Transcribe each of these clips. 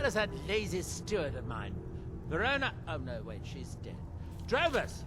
well as that lazy steward of mine. Verona... Oh, no, wait, she's dead. Drovers!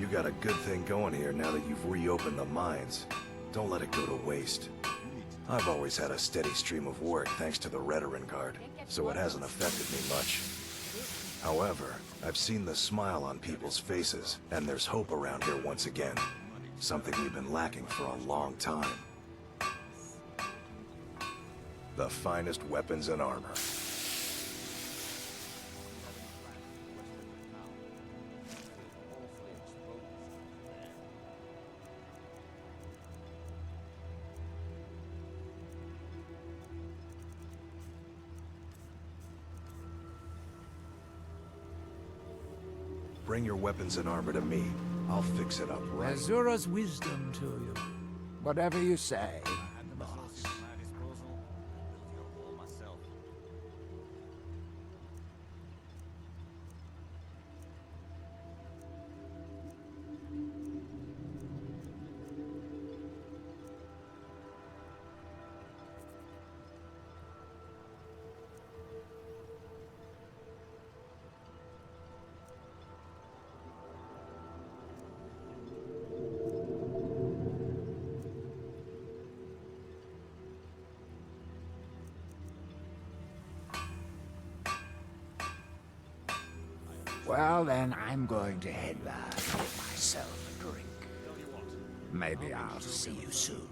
You got a good thing going here now that you've reopened the mines. Don't let it go to waste. I've always had a steady stream of work thanks to the Redoran Guard, so it hasn't affected me much. However, I've seen the smile on people's faces, and there's hope around here once again. Something we've been lacking for a long time. The finest weapons and armor. Bring your weapons and armor to me. I'll fix it up right. Azura's wisdom to you. Whatever you say, boss. Well, then I'm going to head back and get myself a drink. Maybe I'll see you soon.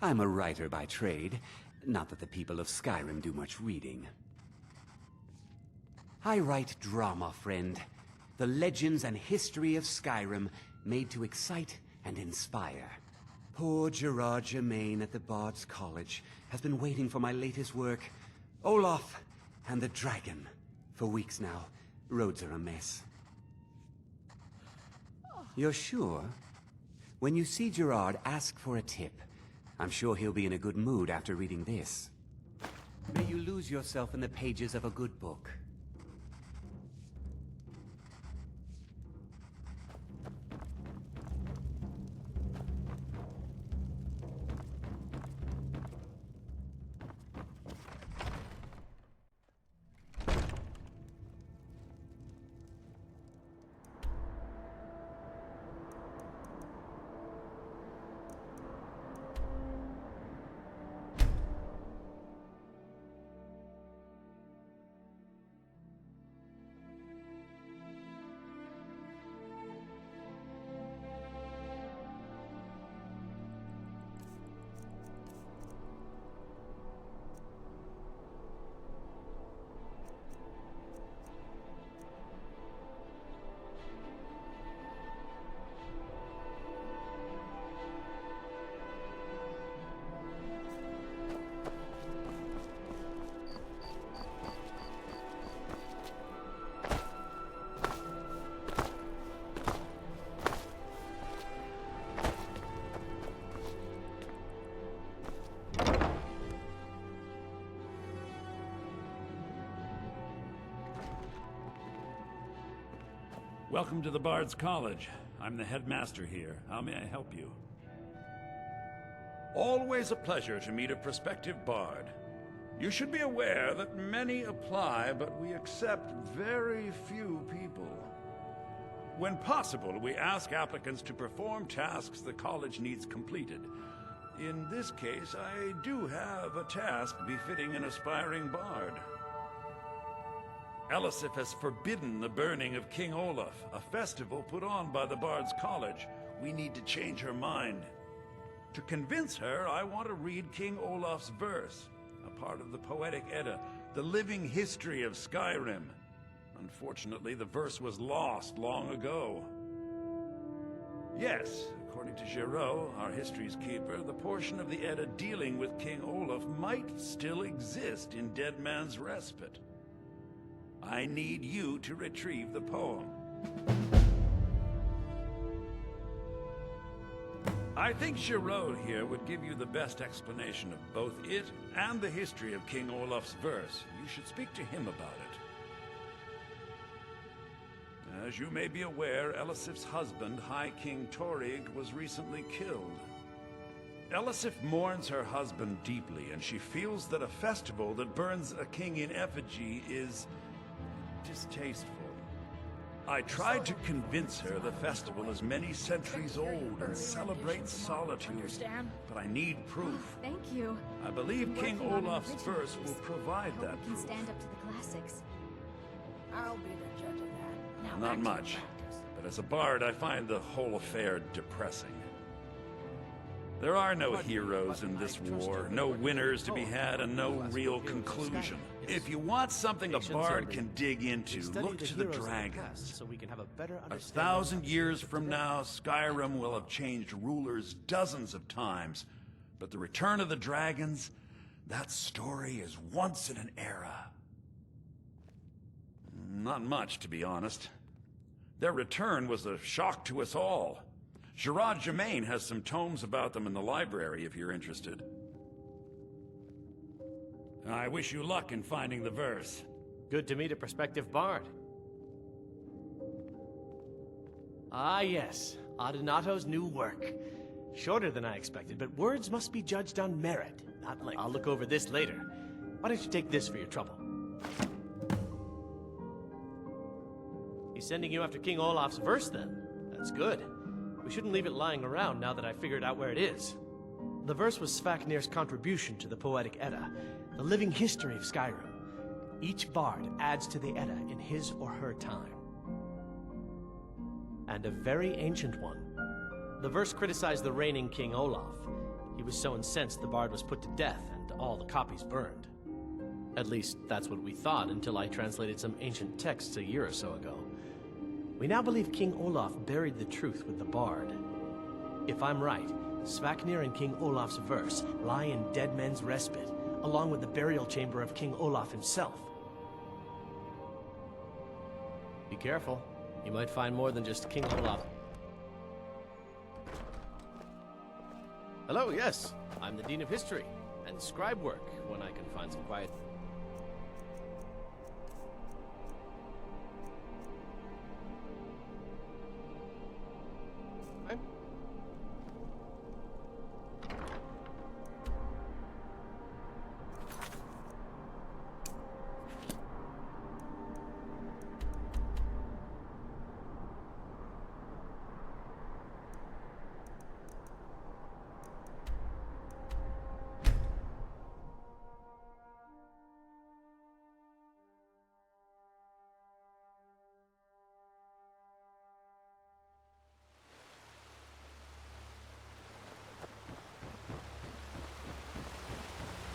I'm a writer by trade. Not that the people of Skyrim do much reading. I write drama, friend. The legends and history of Skyrim made to excite and inspire. Poor Gerard Germain at the Bard's College has been waiting for my latest work, Olaf and the Dragon, for weeks now. Roads are a mess. You're sure? When you see Gerard, ask for a tip. I'm sure he'll be in a good mood after reading this. May you lose yourself in the pages of a good book. Welcome to the Bard's College. I'm the headmaster here. How may I help you? Always a pleasure to meet a prospective bard. You should be aware that many apply, but we accept very few people. When possible, we ask applicants to perform tasks the college needs completed. In this case, I do have a task befitting an aspiring bard. Elisif has forbidden the burning of King Olaf, a festival put on by the Bard's College. We need to change her mind. To convince her, I want to read King Olaf's verse, a part of the Poetic Edda, the living history of Skyrim. Unfortunately, the verse was lost long ago. Yes, according to Giraud, our history's keeper, the portion of the Edda dealing with King Olaf might still exist in Dead Man's Respite. I need you to retrieve the poem. I think Giraud here would give you the best explanation of both it and the history of King Olaf's verse. You should speak to him about it. As you may be aware, Elisif's husband, High King Torrig, was recently killed. Elisif mourns her husband deeply, and she feels that a festival that burns a king in effigy is distasteful. I tried to convince her the festival is many centuries old and celebrates solitude, but I need proof. Thank you. I believe King Olaf's verse will provide that You can proof. stand up to the classics. I'll be the judge of that. Now Not back to much, practice. but as a bard, I find the whole affair depressing. There are no heroes in this war, no winners to be had, and no real conclusion. If you want something a bard can dig into, look to the dragons. so we can have a better 1,000 years from now, Skyrim will have changed rulers dozens of times. But the return of the dragons, that story is once in an era. Not much, to be honest. Their return was a shock to us all. Gerard Germain has some tomes about them in the library, if you're interested. I wish you luck in finding the verse. Good to meet a prospective bard. Ah yes, Adonato's new work. Shorter than I expected, but words must be judged on merit, not length. I'll look over this later. Why don't you take this for your trouble? He's sending you after King Olaf's verse, then? That's good. We shouldn't leave it lying around now that I figured out where it is. The verse was Svafnir's contribution to the Poetic Edda, the living history of Skyrim. Each bard adds to the Edda in his or her time. And a very ancient one. The verse criticized the reigning King Olaf. He was so incensed the bard was put to death and all the copies burned. At least, that's what we thought until I translated some ancient texts a year or so ago. We now believe King Olaf buried the truth with the bard. If I'm right, Svaknir and King Olaf's verse lie in Dead Men's Respite, along with the burial chamber of King Olaf himself. Be careful. You might find more than just King Olaf. Hello, yes. I'm the Dean of History, and scribe work when I can find some quiet. Okay.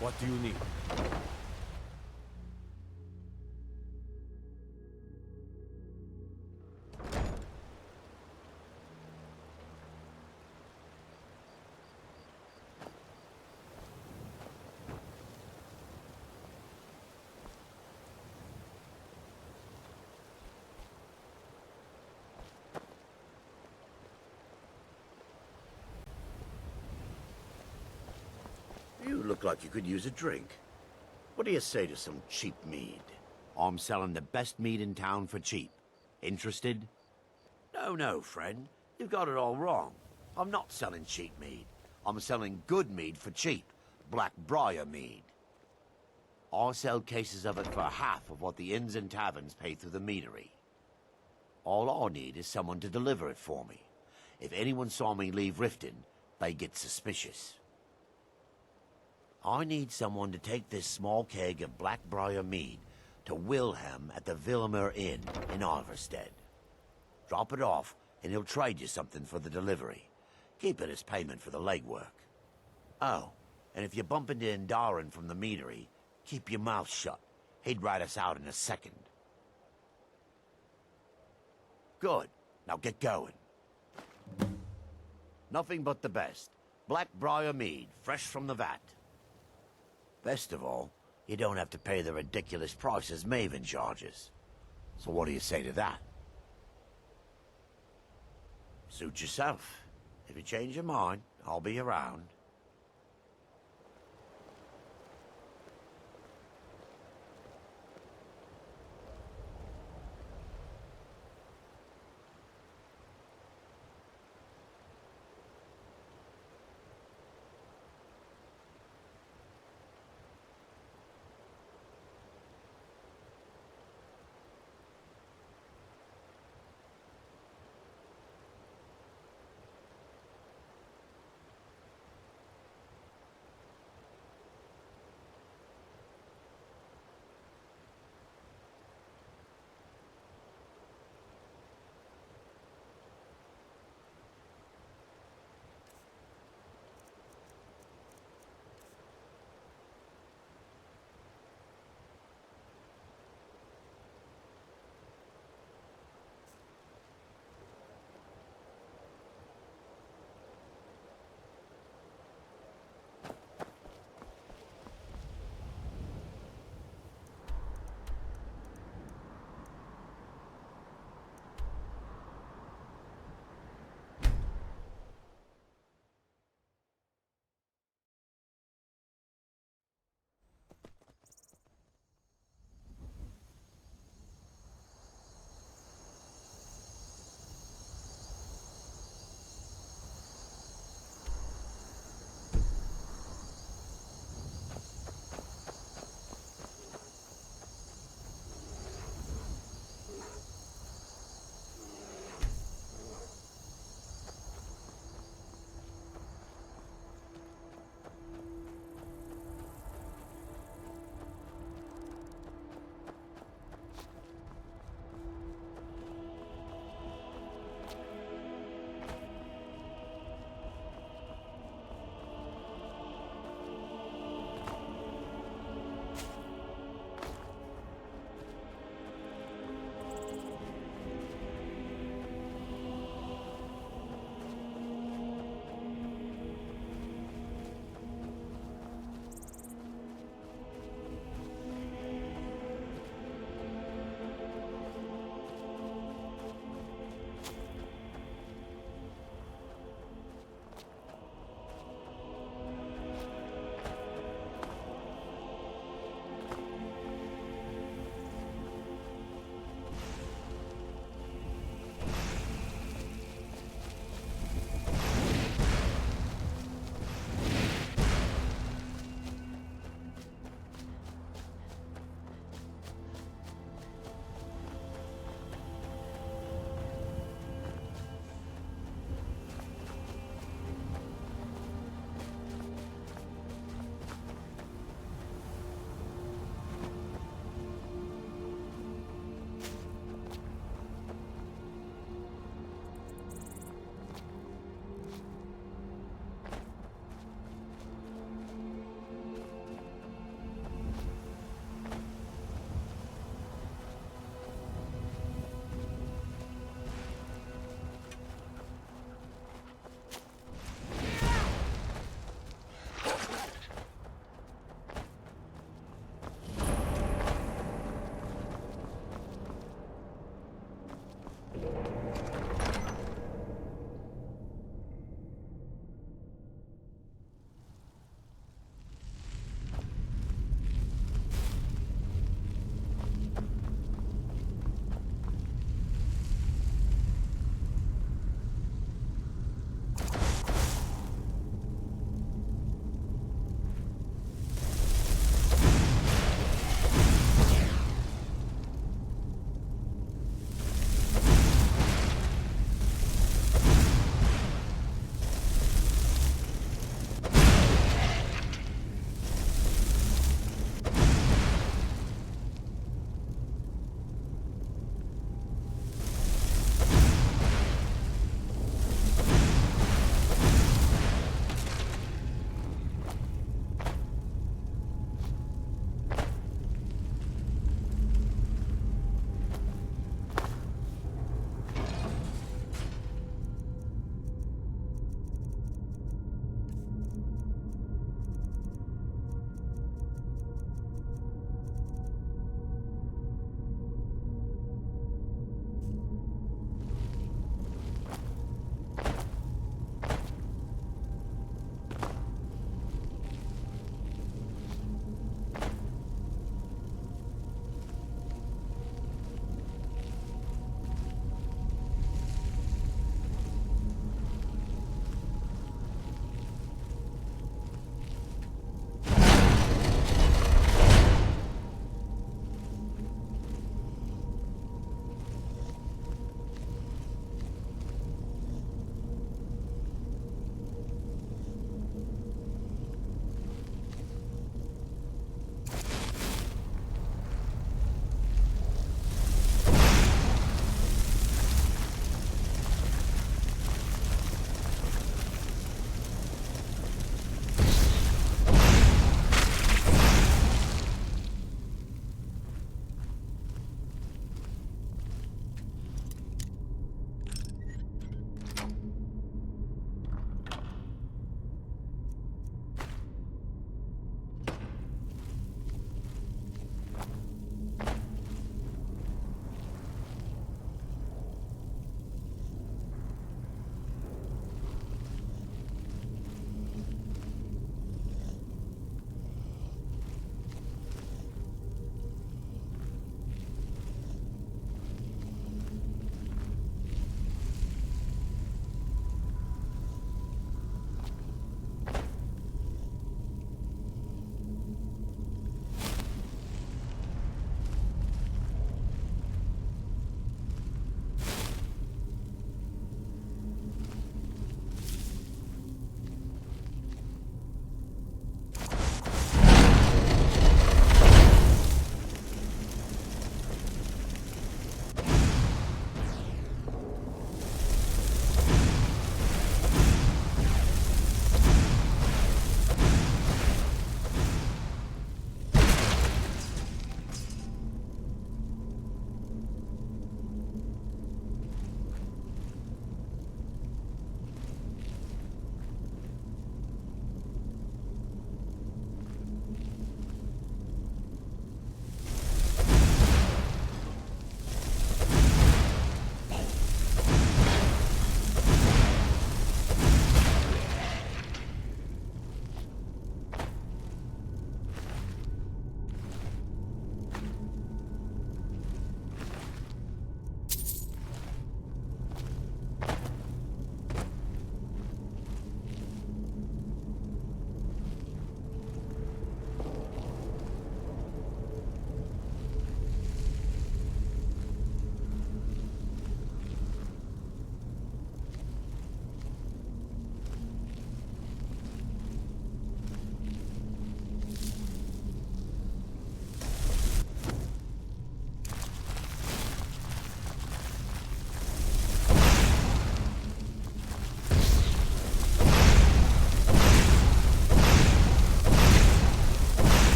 What do you need? You look like you could use a drink. What do you say to some cheap mead? I'm selling the best mead in town for cheap. Interested? No, friend. You've got it all wrong. I'm not selling cheap mead. I'm selling good mead for cheap. Black Briar mead. I sell cases of it for half of what the inns and taverns pay through the meadery. All I need is someone to deliver it for me. If anyone saw me leave Riften, they get suspicious. I need someone to take this small keg of Blackbriar mead to Wilhelm at the Vilmer Inn in Iverstead. Drop it off, and he'll trade you something for the delivery. Keep it as payment for the legwork. Oh, and if you bump into Indaren from the meadery, keep your mouth shut. He'd rat us out in a second. Good. Now get going. Nothing but the best. Blackbriar mead, fresh from the vat. Best of all, you don't have to pay the ridiculous prices Maven charges. So what do you say to that? Suit yourself. If you change your mind, I'll be around.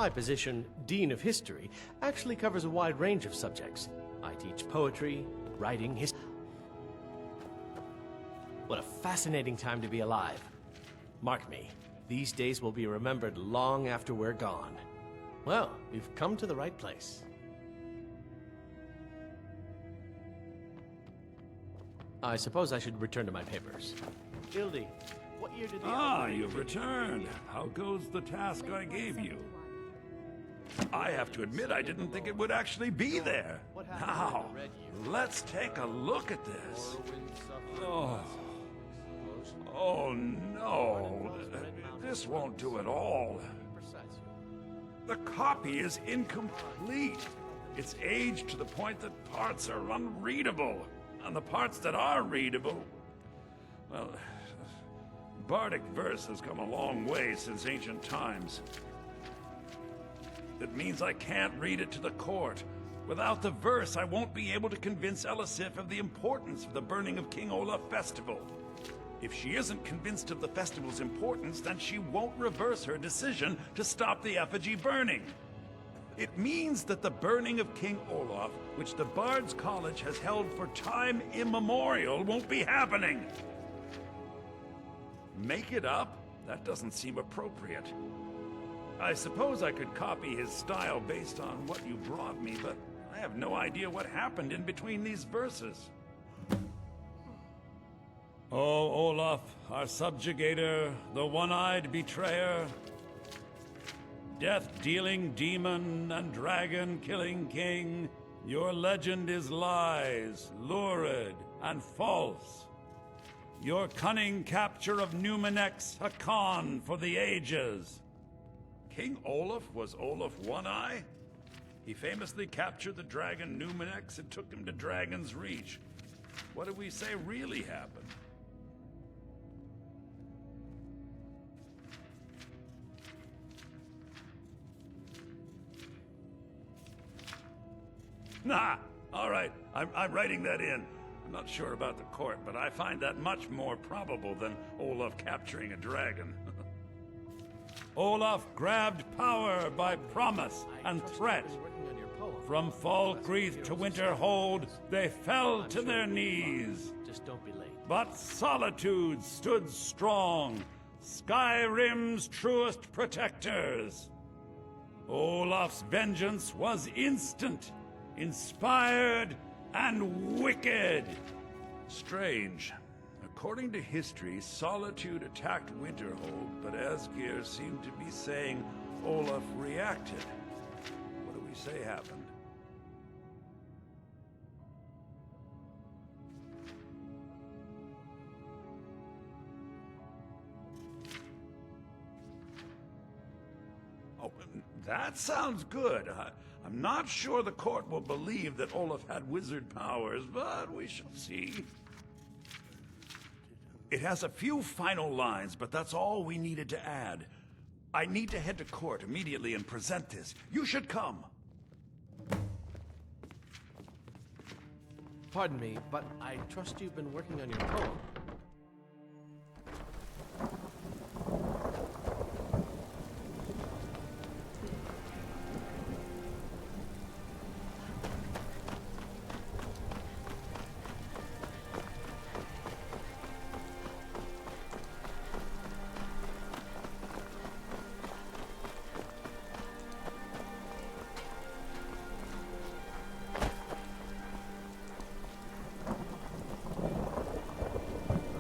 My position, Dean of History, actually covers a wide range of subjects. I teach poetry, writing, history. What a fascinating time to be alive. Mark me, these days will be remembered long after we're gone. Well, we've come to the right place. I suppose I should return to my papers. Ildi, what year did the... Ah, you've returned. How goes the task I gave you? I have to admit, I didn't think it would actually be there. Now, let's take a look at this. Oh no, this won't do at all. The copy is incomplete. It's aged to the point that parts are unreadable, and the parts that are readable, well, Bardic verse has come a long way since ancient times. It means I can't read it to the court. Without the verse, I won't be able to convince Elisif of the importance of the burning of King Olaf festival. If she isn't convinced of the festival's importance, then she won't reverse her decision to stop the effigy burning. It means that the burning of King Olaf, which the Bard's College has held for time immemorial, won't be happening. Make it up? That doesn't seem appropriate. I suppose I could copy his style based on what you brought me, but I have no idea what happened in between these verses. Oh, Olaf, our subjugator, the one-eyed betrayer, death-dealing demon and dragon-killing king, your legend is lies, lurid, and false. Your cunning capture of Numenex, a con for the ages. King Olaf was Olaf One-Eye? He famously captured the dragon Numenex and took him to Dragon's Reach. What did we say really happened? Nah, all right, I'm writing that in. I'm not sure about the court, but I find that much more probable than Olaf capturing a dragon. Olaf grabbed power by promise and threat. From Falkreath to Winterhold, they fell to their knees. Just don't be late. But Solitude stood strong, Skyrim's truest protectors. Olaf's vengeance was instant, inspired, and wicked. Strange. According to history, Solitude attacked Winterhold, but Asgeir seemed to be saying Olaf reacted. What do we say happened? Oh, that sounds good. I'm not sure the court will believe that Olaf had wizard powers, but we shall see. It has a few final lines, but that's all we needed to add. I need to head to court immediately and present this. You should come. Pardon me, but I trust you've been working on your poem.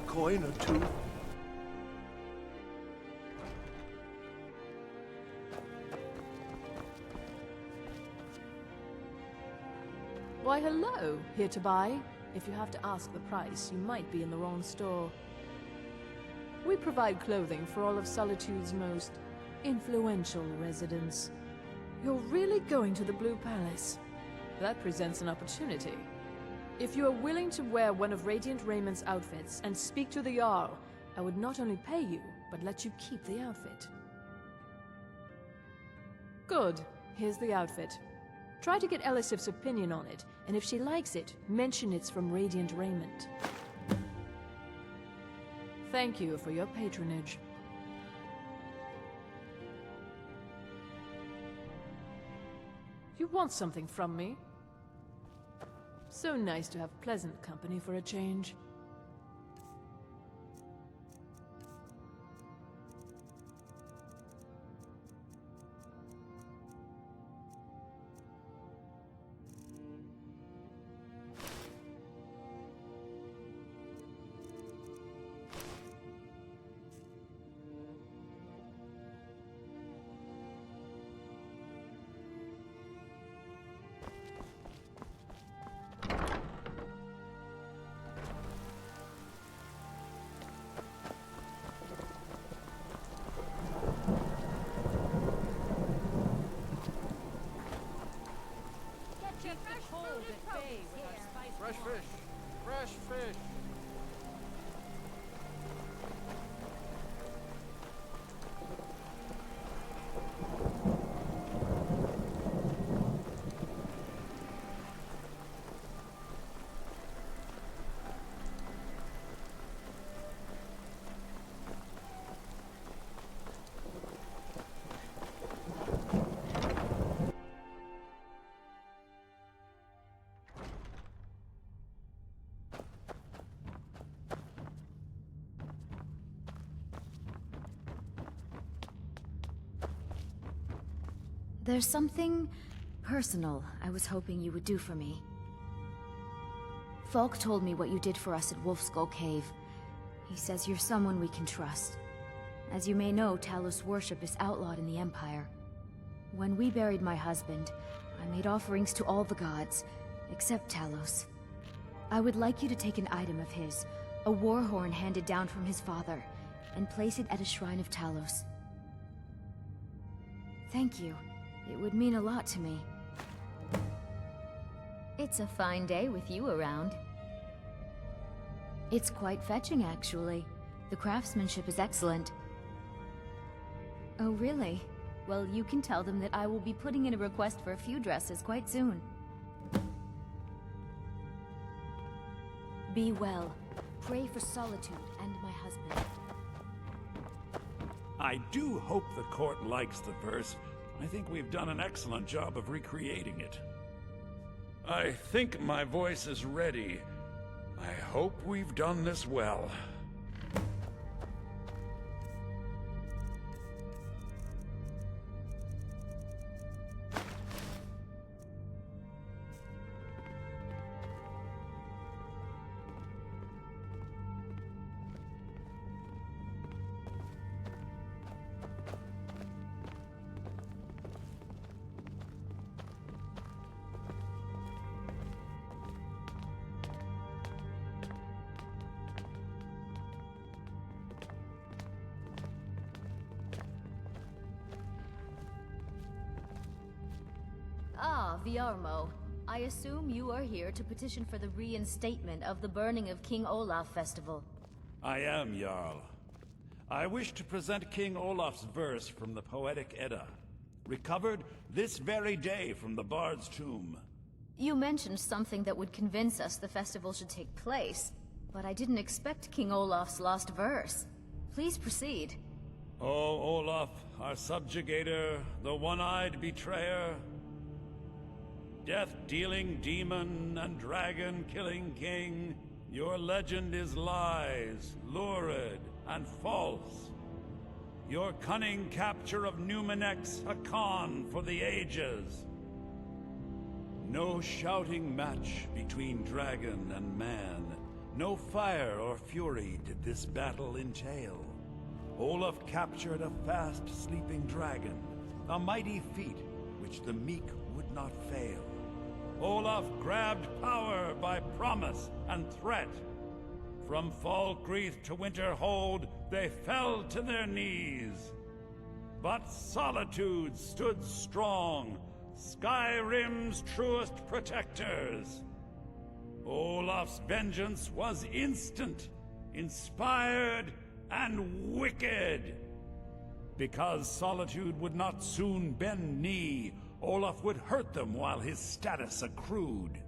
Coin or two? Why, hello. Here to buy? If you have to ask the price, you might be in the wrong store. We provide clothing for all of Solitude's most influential residents. You're really going to the Blue Palace? That presents an opportunity. If you are willing to wear one of Radiant Raymond's outfits and speak to the Jarl, I would not only pay you, but let you keep the outfit. Good. Here's the outfit. Try to get Elisif's opinion on it, and if she likes it, mention it's from Radiant Raymond. Thank you for your patronage. want something from me. So nice to have pleasant company for a change. Fresh fish. Fresh fish. There's something personal I was hoping you would do for me. Falk told me what you did for us at Wolfskull Cave. He says you're someone we can trust. As you may know, Talos worship is outlawed in the Empire. When we buried my husband, I made offerings to all the gods, except Talos. I would like you to take an item of his, a war horn handed down from his father, and place it at a shrine of Talos. Thank you. It would mean a lot to me. It's a fine day with you around. It's quite fetching, actually. The craftsmanship is excellent. Oh, really? Well, you can tell them that I will be putting in a request for a few dresses quite soon. Be well. Pray for Solitude and my husband. I do hope the court likes the verse. I think we've done an excellent job of recreating it. I think my voice is ready. I hope we've done this well. Ah, Viarmo. I assume you are here to petition for the reinstatement of the burning of King Olaf Festival. I am, Jarl. I wish to present King Olaf's verse from the Poetic Edda, recovered this very day from the Bard's tomb. You mentioned something that would convince us the festival should take place, but I didn't expect King Olaf's lost verse. Please proceed. O Olaf, our subjugator, the one-eyed betrayer, death-dealing demon and dragon-killing king, your legend is lies, lurid, and false. Your cunning capture of Numenex a con for the ages. No shouting match between dragon and man. No fire or fury did this battle entail. Olaf captured a fast-sleeping dragon, a mighty feat which the meek would not fail. Olaf grabbed power by promise and threat. From Falkreath to Winterhold, they fell to their knees. But Solitude stood strong, Skyrim's truest protectors. Olaf's vengeance was instant, inspired, and wicked. Because Solitude would not soon bend knee, Olaf would hurt them while his status accrued.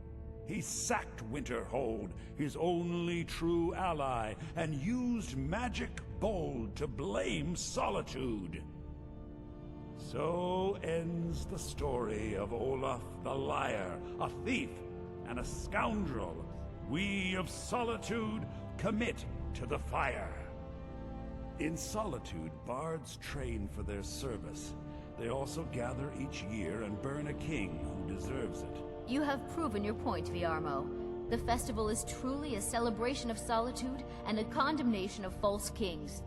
He sacked Winterhold, his only true ally, and used magic bold to blame Solitude. So ends the story of Olaf the Liar, a thief and a scoundrel. We of Solitude commit to the fire. In Solitude, bards train for their service. They also gather each year and burn a king who deserves it. You have proven your point, Viarmo. The festival is truly a celebration of solitude and a condemnation of false kings.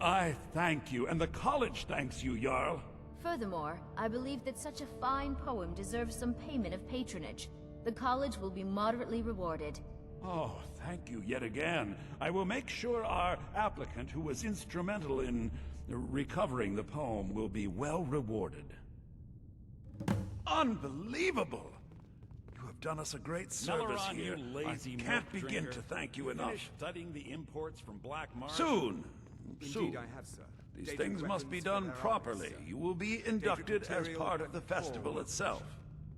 I thank you, and the college thanks you, Jarl. Furthermore, I believe that such a fine poem deserves some payment of patronage. The college will be moderately rewarded. Oh, thank you yet again. I will make sure our applicant, who was instrumental in recovering the poem, will be well rewarded. Unbelievable! You have done us a great service here. I can't begin to thank you enough. Studying the imports from Black Marsh? Soon! Indeed, I have, sir. These Dated things must be weapons done for their properly. armors, sir. You will be inducted as material part of the and festival form, itself.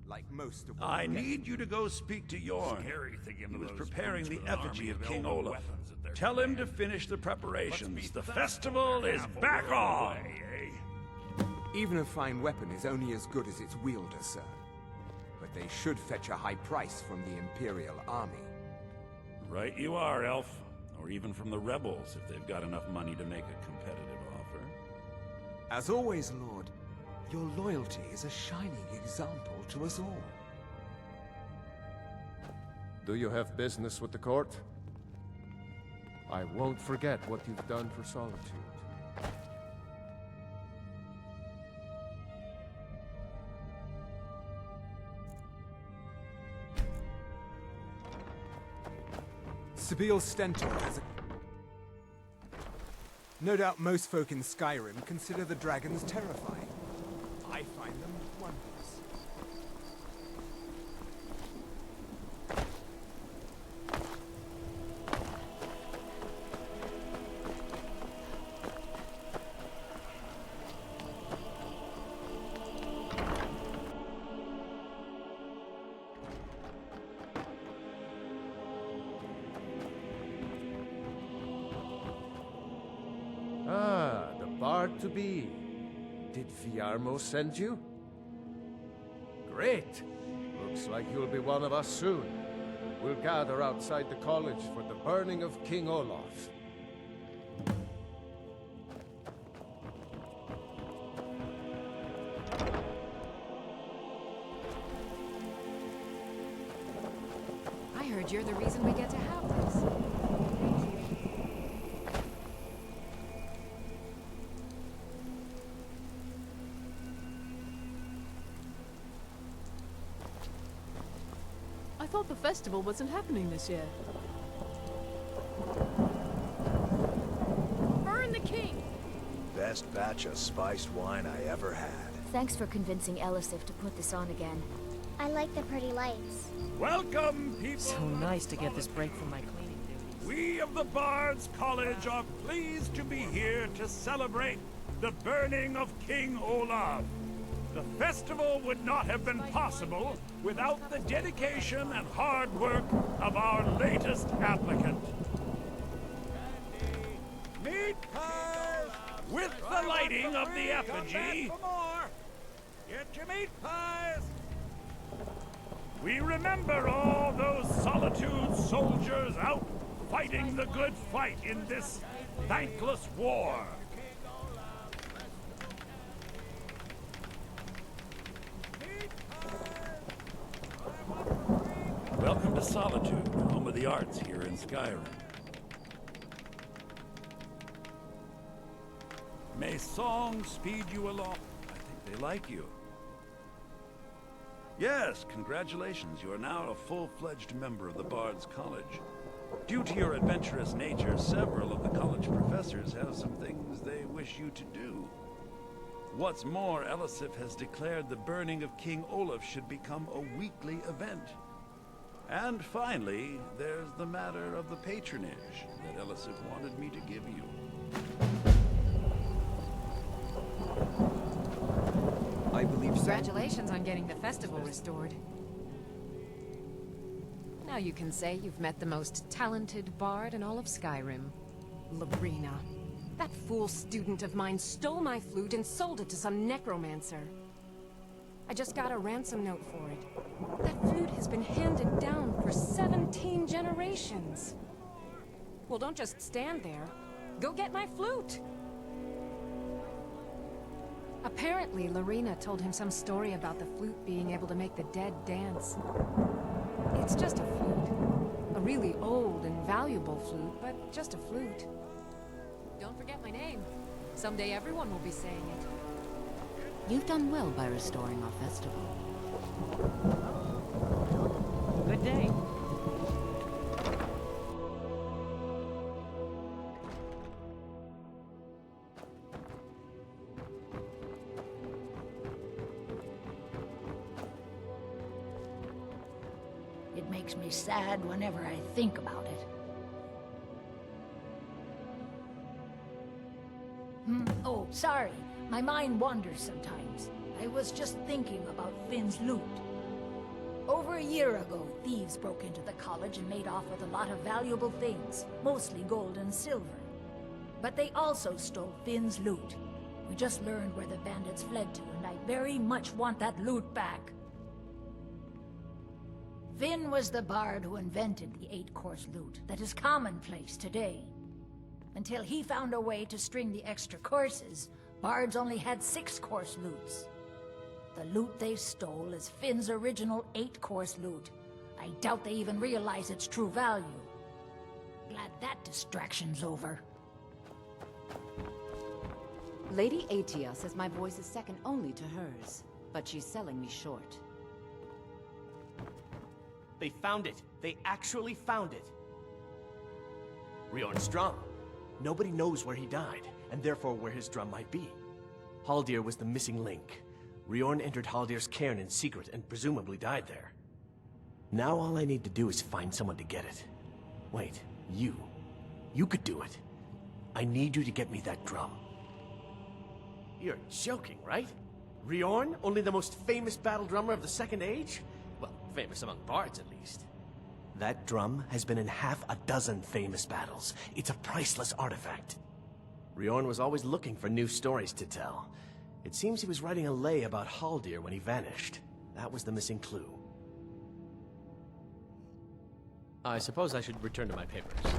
Like most of what I we get. need you to go speak to Yorn. Scary thinking He of was those preparing the brutes with an effigy army of of King elven Olaf. weapons at their Tell him to command. finish the preparations. Must The be festival thankful is half a back world on! away, eh? Even a fine weapon is only as good as its wielder, sir. But they should fetch a high price from the Imperial Army. Right you are, Elf. Or even from the rebels, if they've got enough money to make a competitive offer. As always, Lord, your loyalty is a shining example to us all. Do you have business with the court? I won't forget what you've done for Solitude. Sibyl Stentor has a... No doubt most folk in Skyrim consider the dragons terrifying. I find them wondrous. Ah, the bard to be. Did Viarmo send you? Great! Looks like you'll be one of us soon. We'll gather outside the college for the burning of King Olaf. I heard you're the reason we get to have this. I thought the festival wasn't happening this year. Burn the king! Best batch of spiced wine I ever had. Thanks for convincing Elisif to put this on again. I like the pretty lights. Welcome, people! So nice to get this break from my cleaning duties. We of the Bards College are pleased to be here to celebrate the burning of King Olaf. The festival would not have been possible without the dedication and hard work of our latest applicant. Meet pies! With the lighting of the effigy, get your meat pies! We remember all those Solitude soldiers out fighting the good fight in this thankless war. Welcome to Solitude, home of the arts here in Skyrim. May song speed you along. I think they like you. Yes, congratulations. You are now a full-fledged member of the Bards College. Due to your adventurous nature, several of the college professors have some things they wish you to do. What's more, Elisif has declared the burning of King Olaf should become a weekly event. And finally, there's the matter of the patronage that Elisif wanted me to give you. I believe so. Congratulations on getting the festival restored. Now you can say you've met the most talented bard in all of Skyrim, Labrina. That fool student of mine stole my flute and sold it to some necromancer. I just got a ransom note for it. That flute has been handed down for 17 generations. Well, don't just stand there. Go get my flute! Apparently, Lorena told him some story about the flute being able to make the dead dance. It's just a flute. A really old and valuable flute, but just a flute. Don't forget my name. Someday everyone will be saying it. You've done well by restoring our festival. Good day. It makes me sad whenever I think about it. Oh, sorry. My mind wanders sometimes. I was just thinking about Finn's loot. Over a year ago, thieves broke into the college and made off with a lot of valuable things, mostly gold and silver. But they also stole Finn's loot. We just learned where the bandits fled to, and I very much want that loot back. Finn was the bard who invented the 8-course loot that is commonplace today. Until he found a way to string the extra courses, bards only had 6-course loots. The loot they stole is Finn's original 8-course loot. I doubt they even realize its true value. Glad that distraction's over. Lady Atia says my voice is second only to hers, but she's selling me short. They found it. They actually found it. Riorn's drum. Nobody knows where he died, and therefore where his drum might be. Haldir was the missing link. Riorn entered Haldir's cairn in secret and presumably died there. Now all I need to do is find someone to get it. Wait, you. You could do it. I need you to get me that drum. You're joking, right? Riorn? Only the most famous battle drummer of the Second Age? Well, famous among bards, at least. That drum has been in half a dozen famous battles. It's a priceless artifact. Riorn was always looking for new stories to tell. It seems he was writing a lay about Haldir when he vanished. That was the missing clue. I suppose I should return to my papers.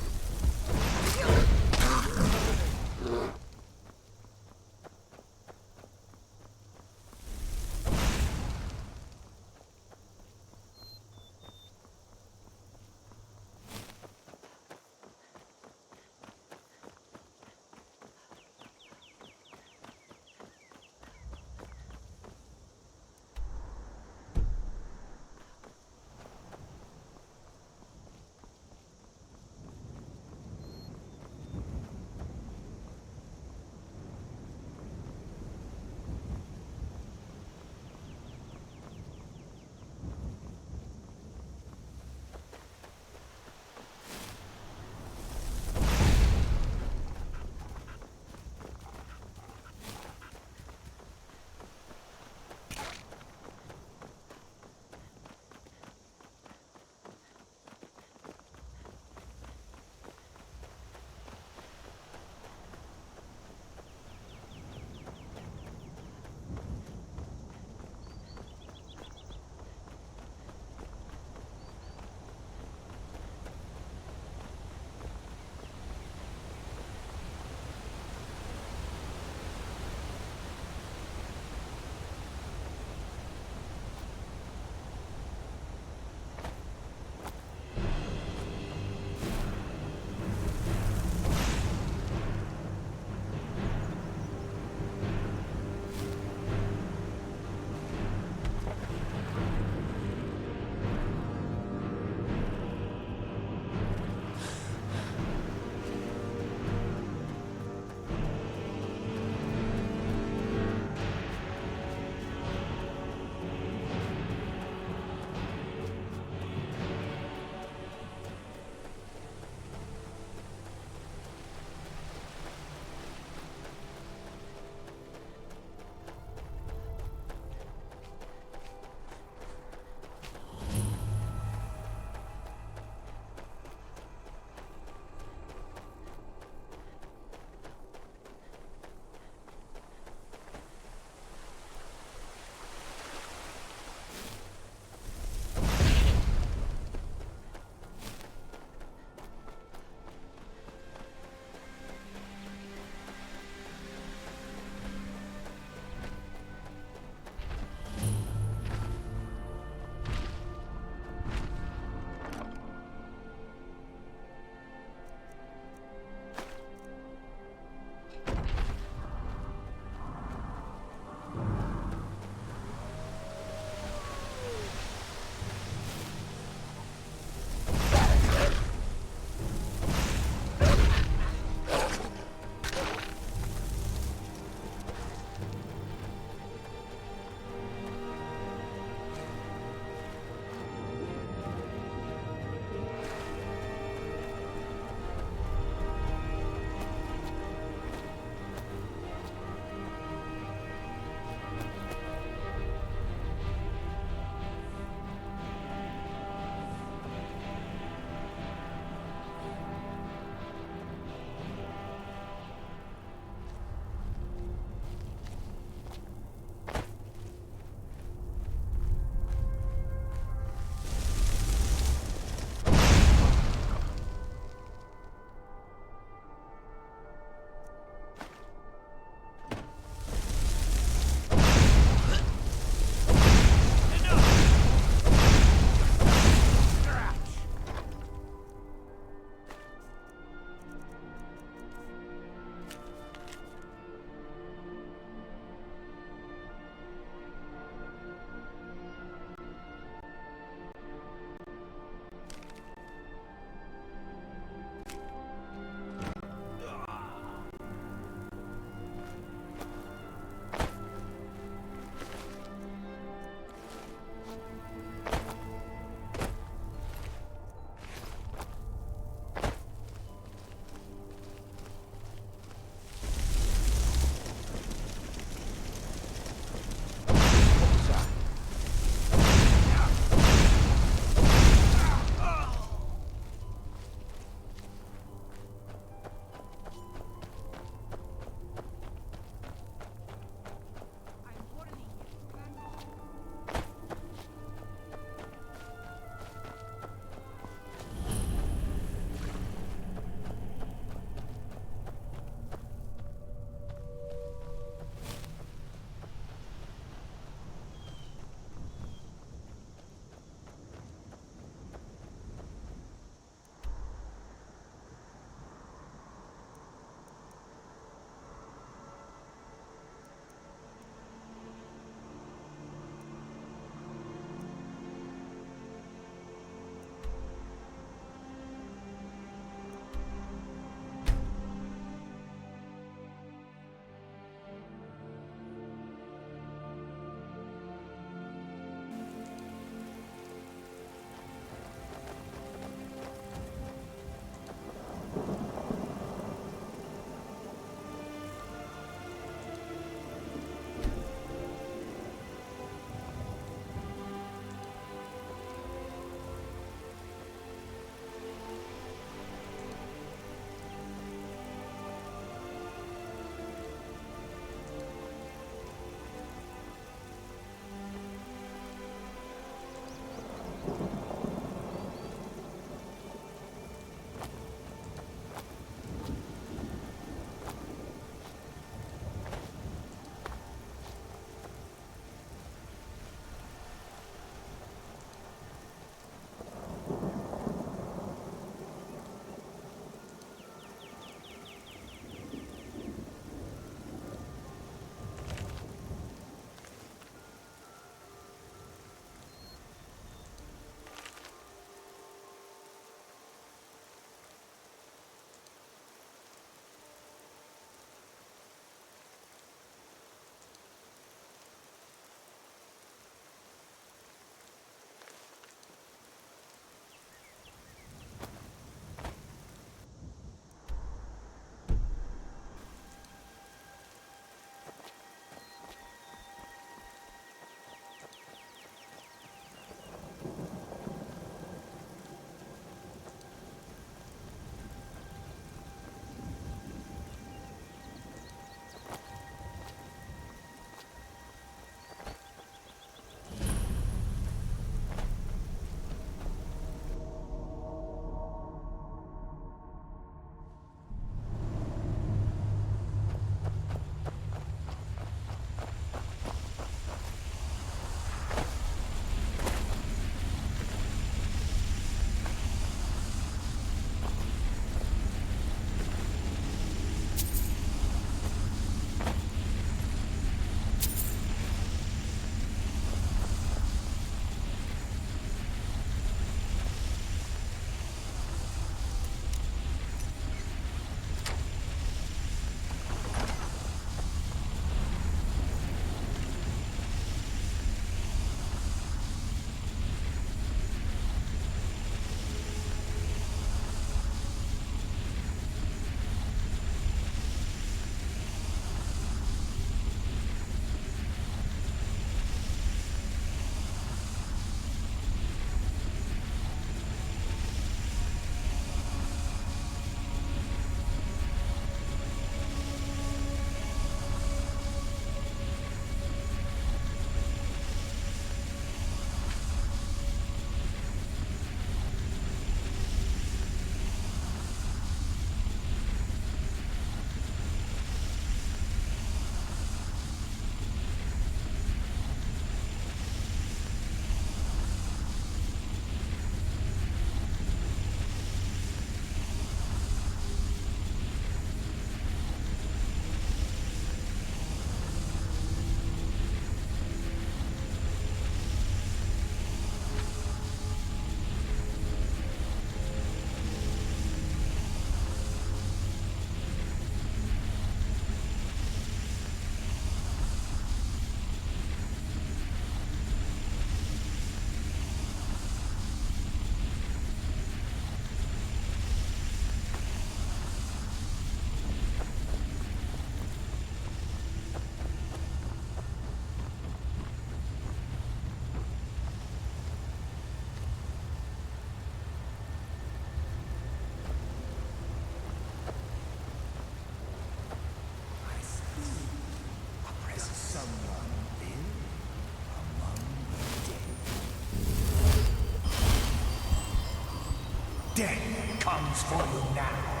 Death comes for you now.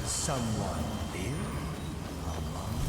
Someone live among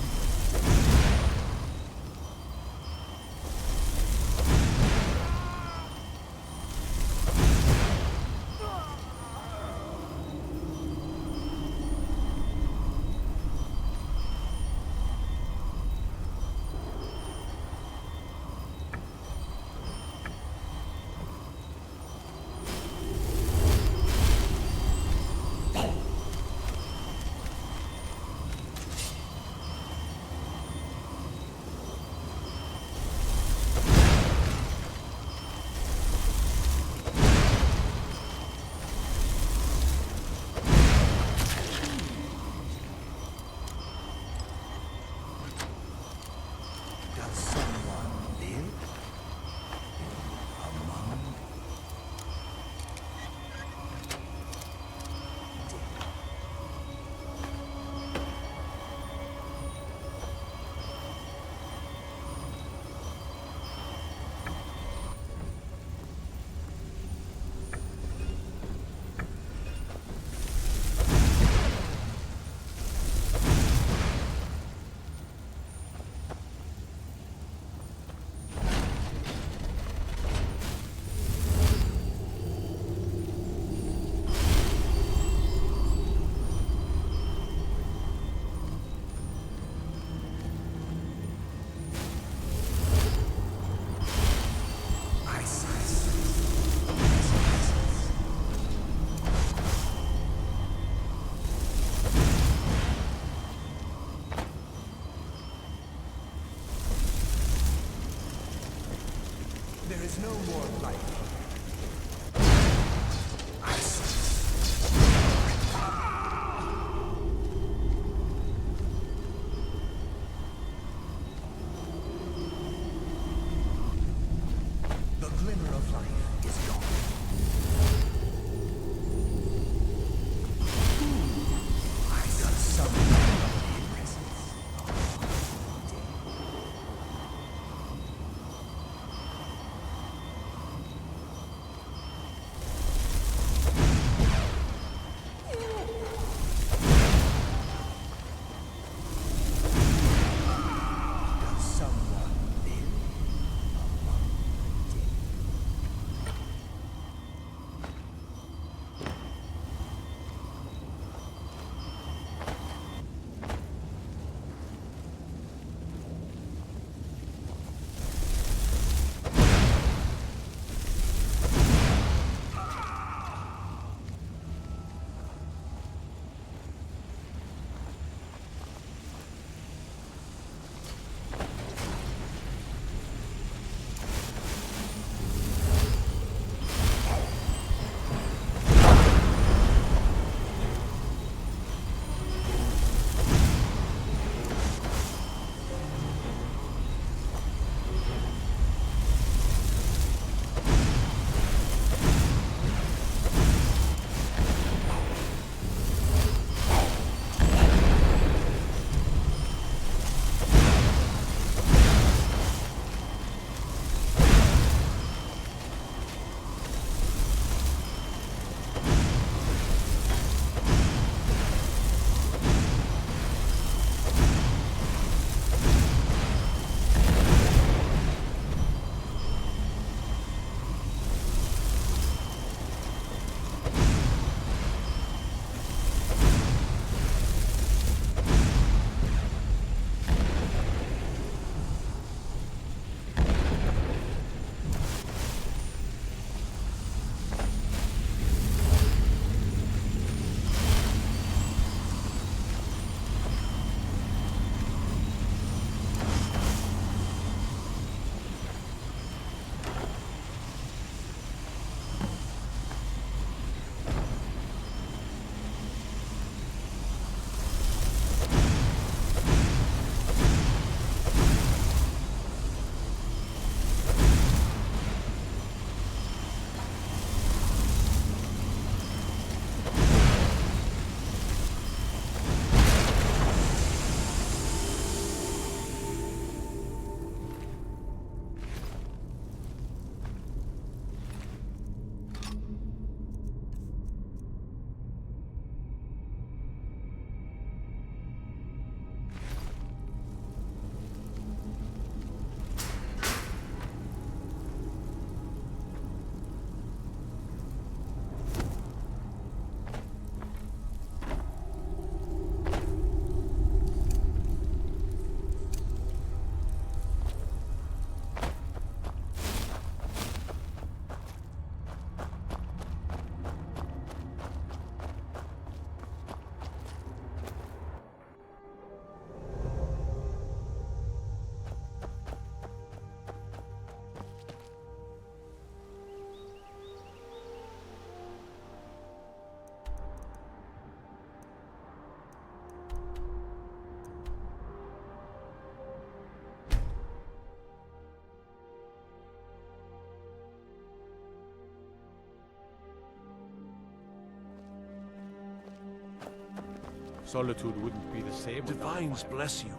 Solitude wouldn't be the same without Divines fire. bless you.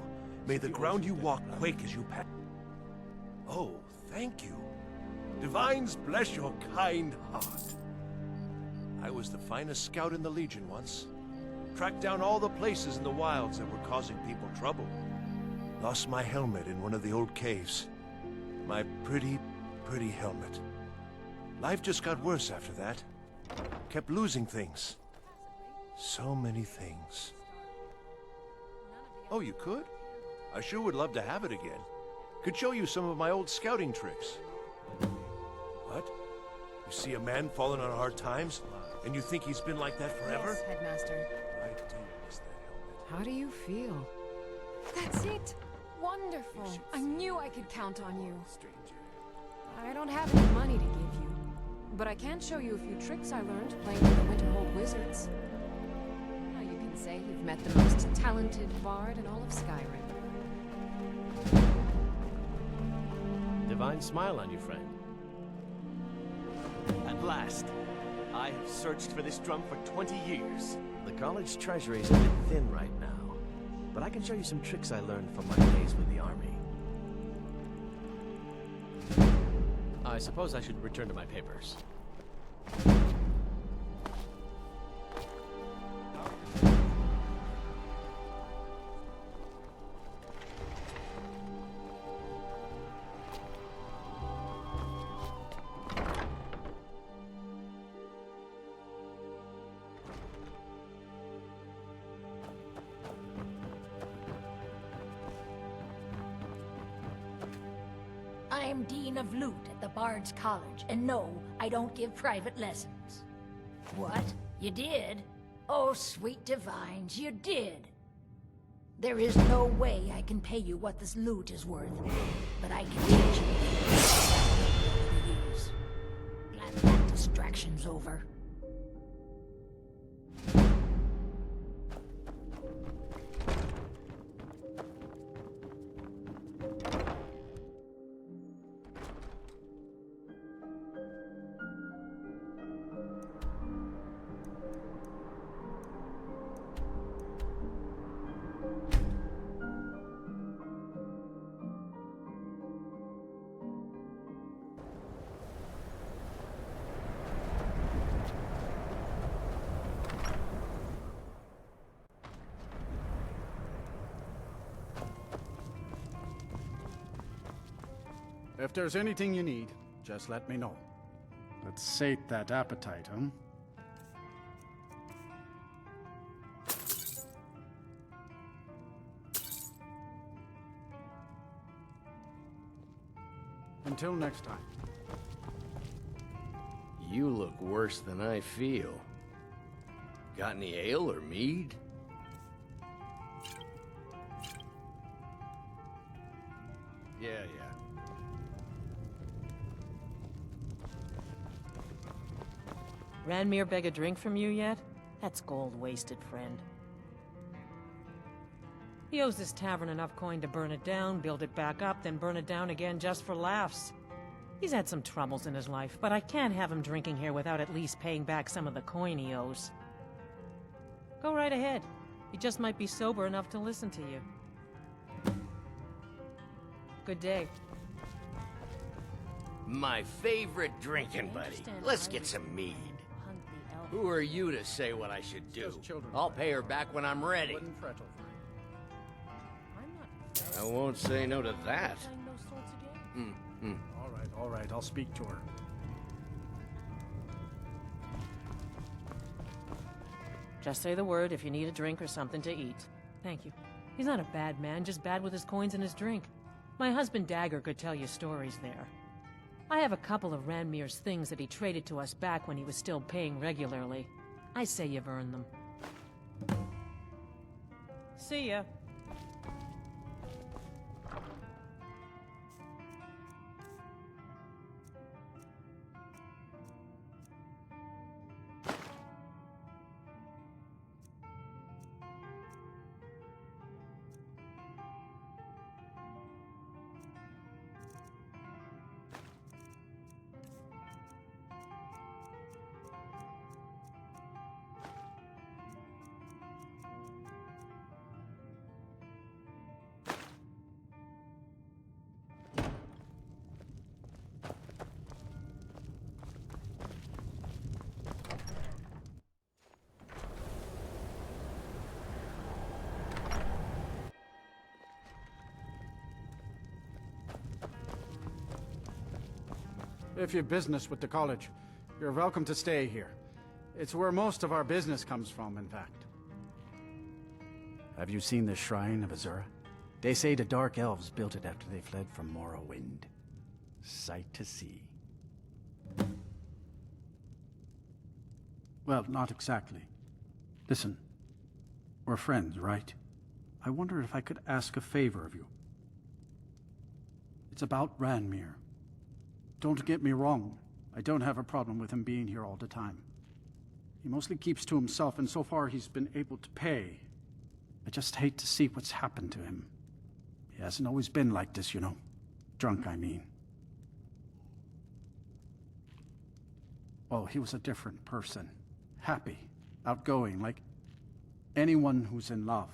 May the ground you walk quake as you pass. Oh, thank you. Divines bless your kind heart. I was the finest scout in the Legion once. Tracked down all the places in the wilds that were causing people trouble. Lost my helmet in one of the old caves. My pretty, pretty helmet. Life just got worse after that. Kept losing things. So many things. Oh, you could? I sure would love to have it again. Could show you some of my old scouting tricks. What? You see a man falling on hard times, and you think he's been like that forever? Yes, Headmaster. I do miss that helmet. How do you feel? That's it! Wonderful! I knew I could count on you. I don't have any money to give you, but I can show you a few tricks I learned playing with the Winterhold Wizards. Now you can say you've met the most talented bard in all of Skyrim. Divine smile on you, friend. At last. I have searched for this drum for 20 years. The college treasury is a bit thin right now, but I can show you some tricks I learned from my days with the army. I suppose I should return to my papers. I'm Dean of Loot at the Bard's College, and no, I don't give private lessons. What? You did? Oh, sweet divines, you did! There is no way I can pay you what this loot is worth, but I can teach you what it is. Glad that distraction's over. If there's anything you need, just let me know. Let's sate that appetite, huh? Until next time. You look worse than I feel. Got any ale or mead? Yeah. Ranmir beg a drink from you yet? That's gold wasted, friend. He owes this tavern enough coin to burn it down, build it back up, then burn it down again just for laughs. He's had some troubles in his life, but I can't have him drinking here without at least paying back some of the coin he owes. Go right ahead. He just might be sober enough to listen to you. Good day. My favorite drinking buddy. Let's get some mead. Who are you to say what I should do? I'll pay her back when I'm ready. I won't say no to that. All right, I'll speak to her. Just say the word if you need a drink or something to eat. Thank you. He's not a bad man, just bad with his coins and his drink. My husband Dagger could tell you stories there. I have a couple of Ranmir's things that he traded to us back when he was still paying regularly. I say you've earned them. See ya. If you've business with the college, you're welcome to stay here. It's where most of our business comes from, in fact. Have you seen the Shrine of Azura? They say the Dark Elves built it after they fled from Morrowind. Sight to see. Well, not exactly. Listen, we're friends, right? I wonder if I could ask a favor of you. It's about Ranmir. Don't get me wrong. I don't have a problem with him being here all the time. He mostly keeps to himself, and so far he's been able to pay. I just hate to see what's happened to him. He hasn't always been like this, you know. Drunk, I mean. Well, he was a different person. Happy, outgoing, like anyone who's in love.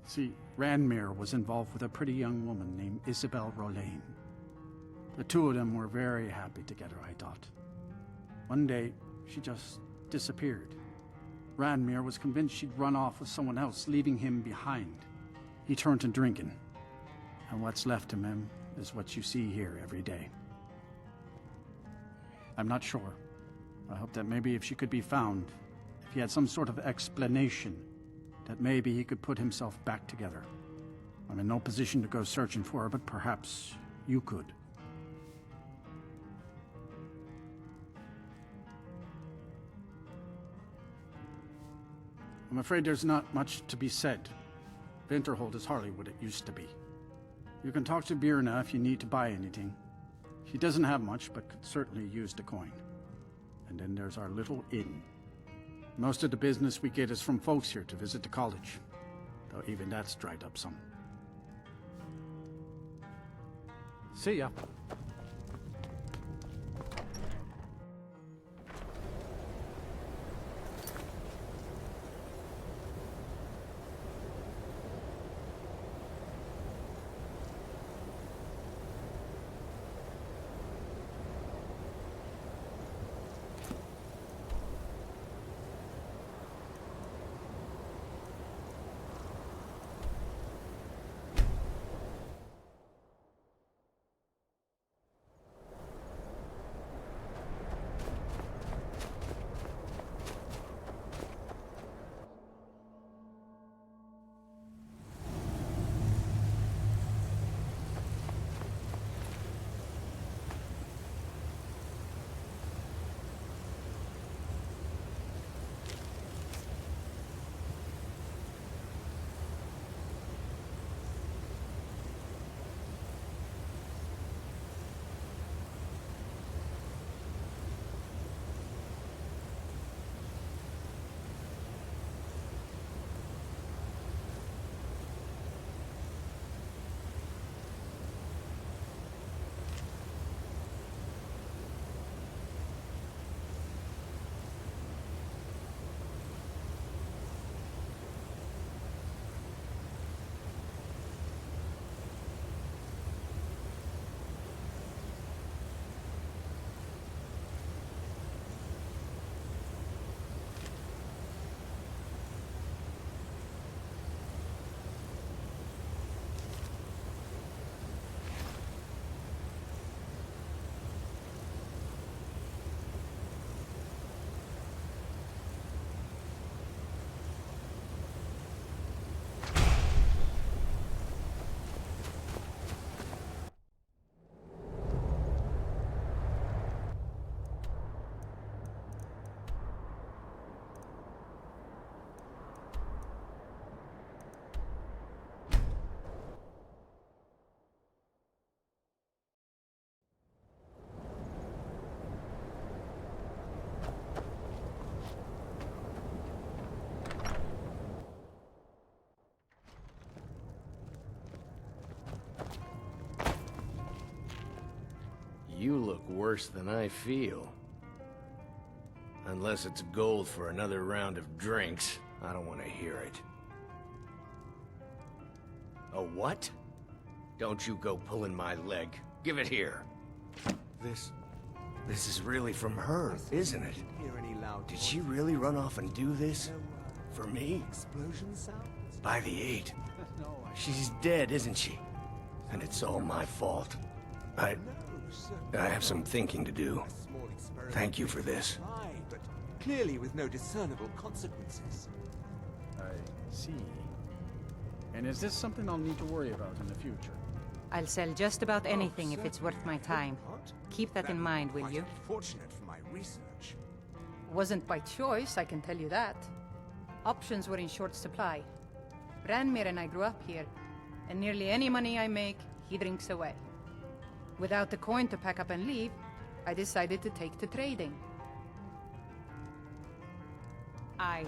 See, Ranmir was involved with a pretty young woman named Isabel Rolaine. The two of them were very happy together, I thought. One day, she just disappeared. Ranmir was convinced she'd run off with someone else, leaving him behind. He turned to drinking. And what's left of him is what you see here every day. I'm not sure. I hope that maybe if she could be found, if he had some sort of explanation, that maybe he could put himself back together. I'm in no position to go searching for her, but perhaps you could. I'm afraid there's not much to be said. Winterhold is hardly what it used to be. You can talk to Birna if you need to buy anything. She doesn't have much, but could certainly use the coin. And then there's our little inn. Most of the business we get is from folks here to visit the college, though even that's dried up some. See ya. You look worse than I feel. Unless it's gold for another round of drinks, I don't want to hear it. A what? Don't you go pulling my leg. Give it here. This is really from her, isn't it? Did she really run off and do this? For me? By the 8. She's dead, isn't she? And it's all my fault. I have some thinking to do. Thank you for this. But clearly with no discernible consequences. I see. And is this something I'll need to worry about in the future? I'll sell just about anything if it's worth my time. Keep that in mind, will you? Fortunate for my research. Wasn't by choice, I can tell you that. Options were in short supply. Ranmir and I grew up here, and nearly any money I make, he drinks away. Without the coin to pack up and leave, I decided to take to trading. I...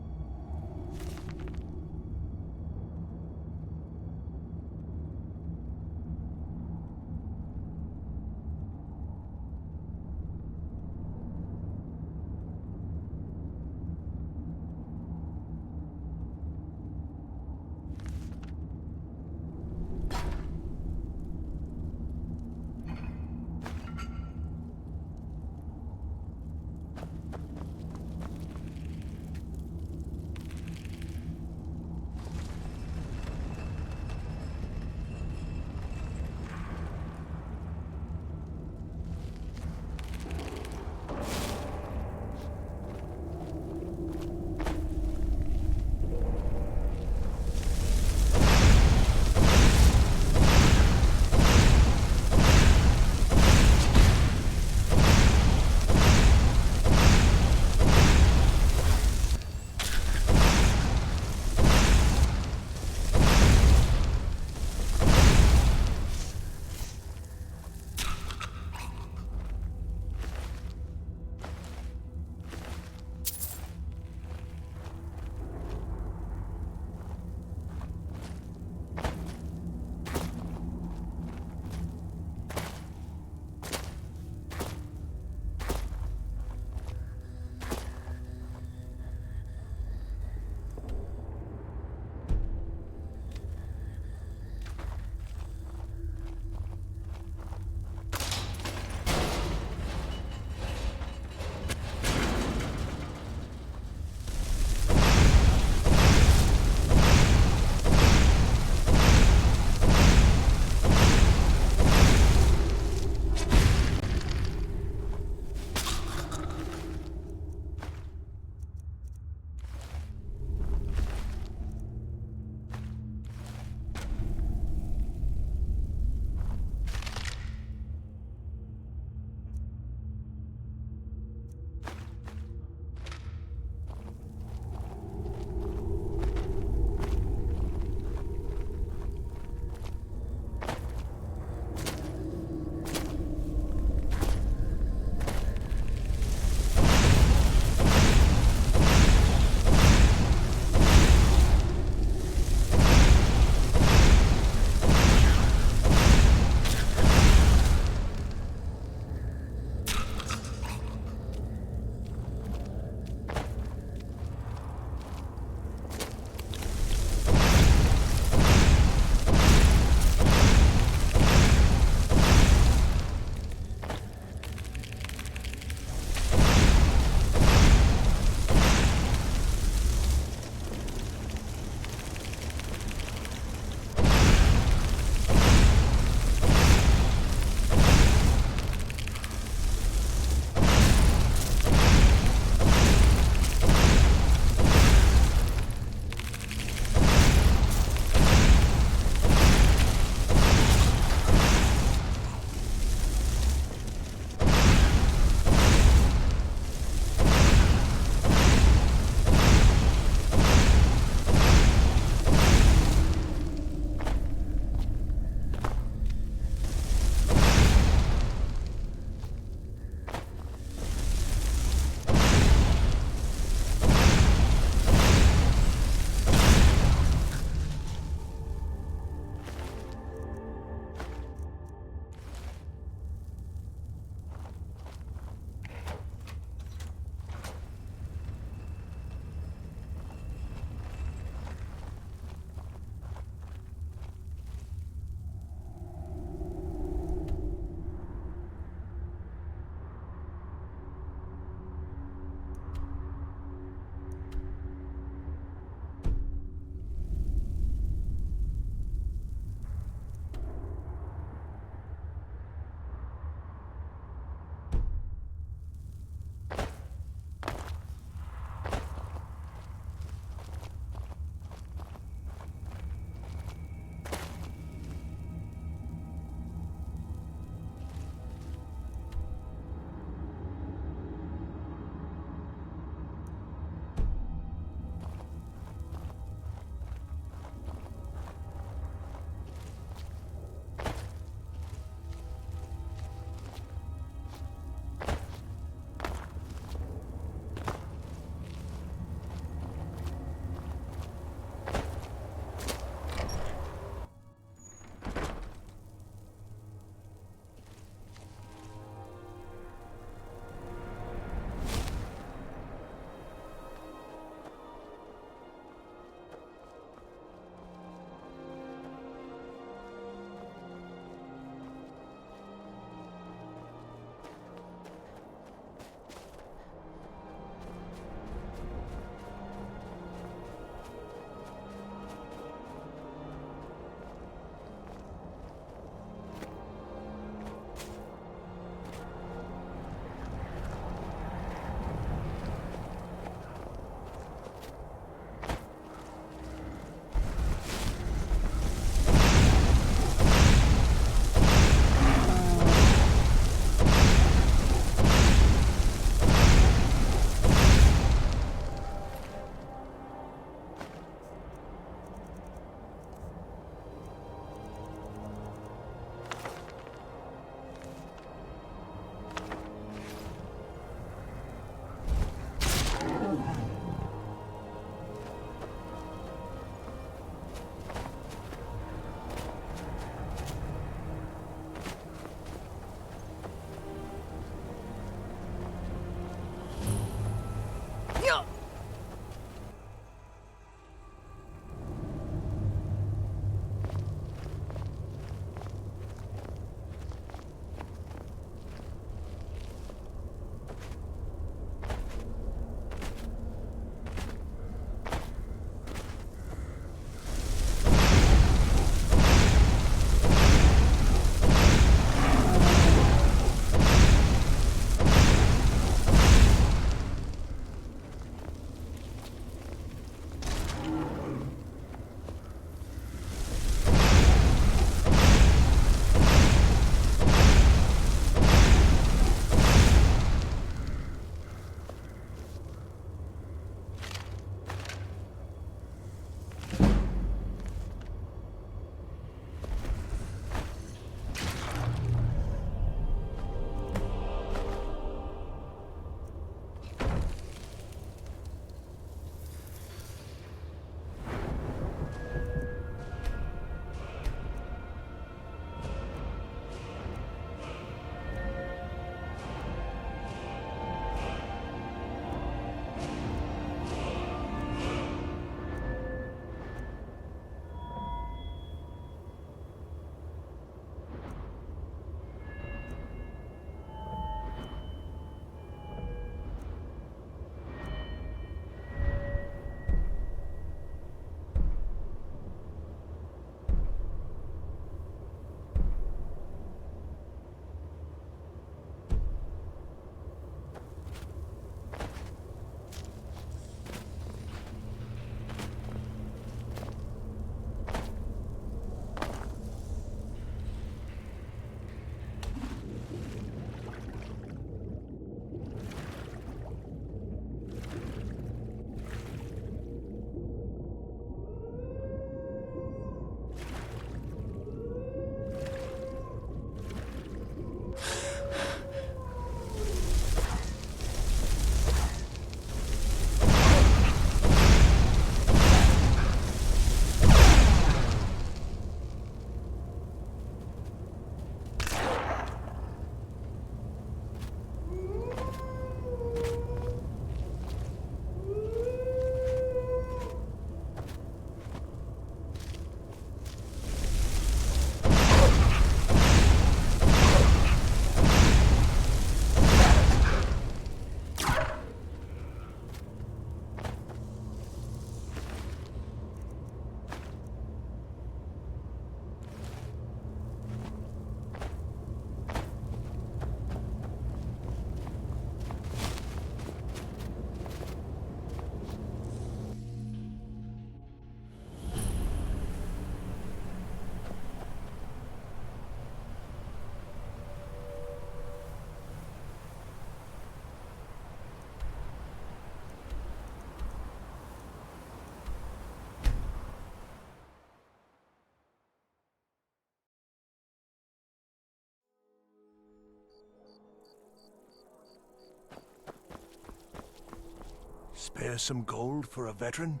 Spare some gold for a veteran?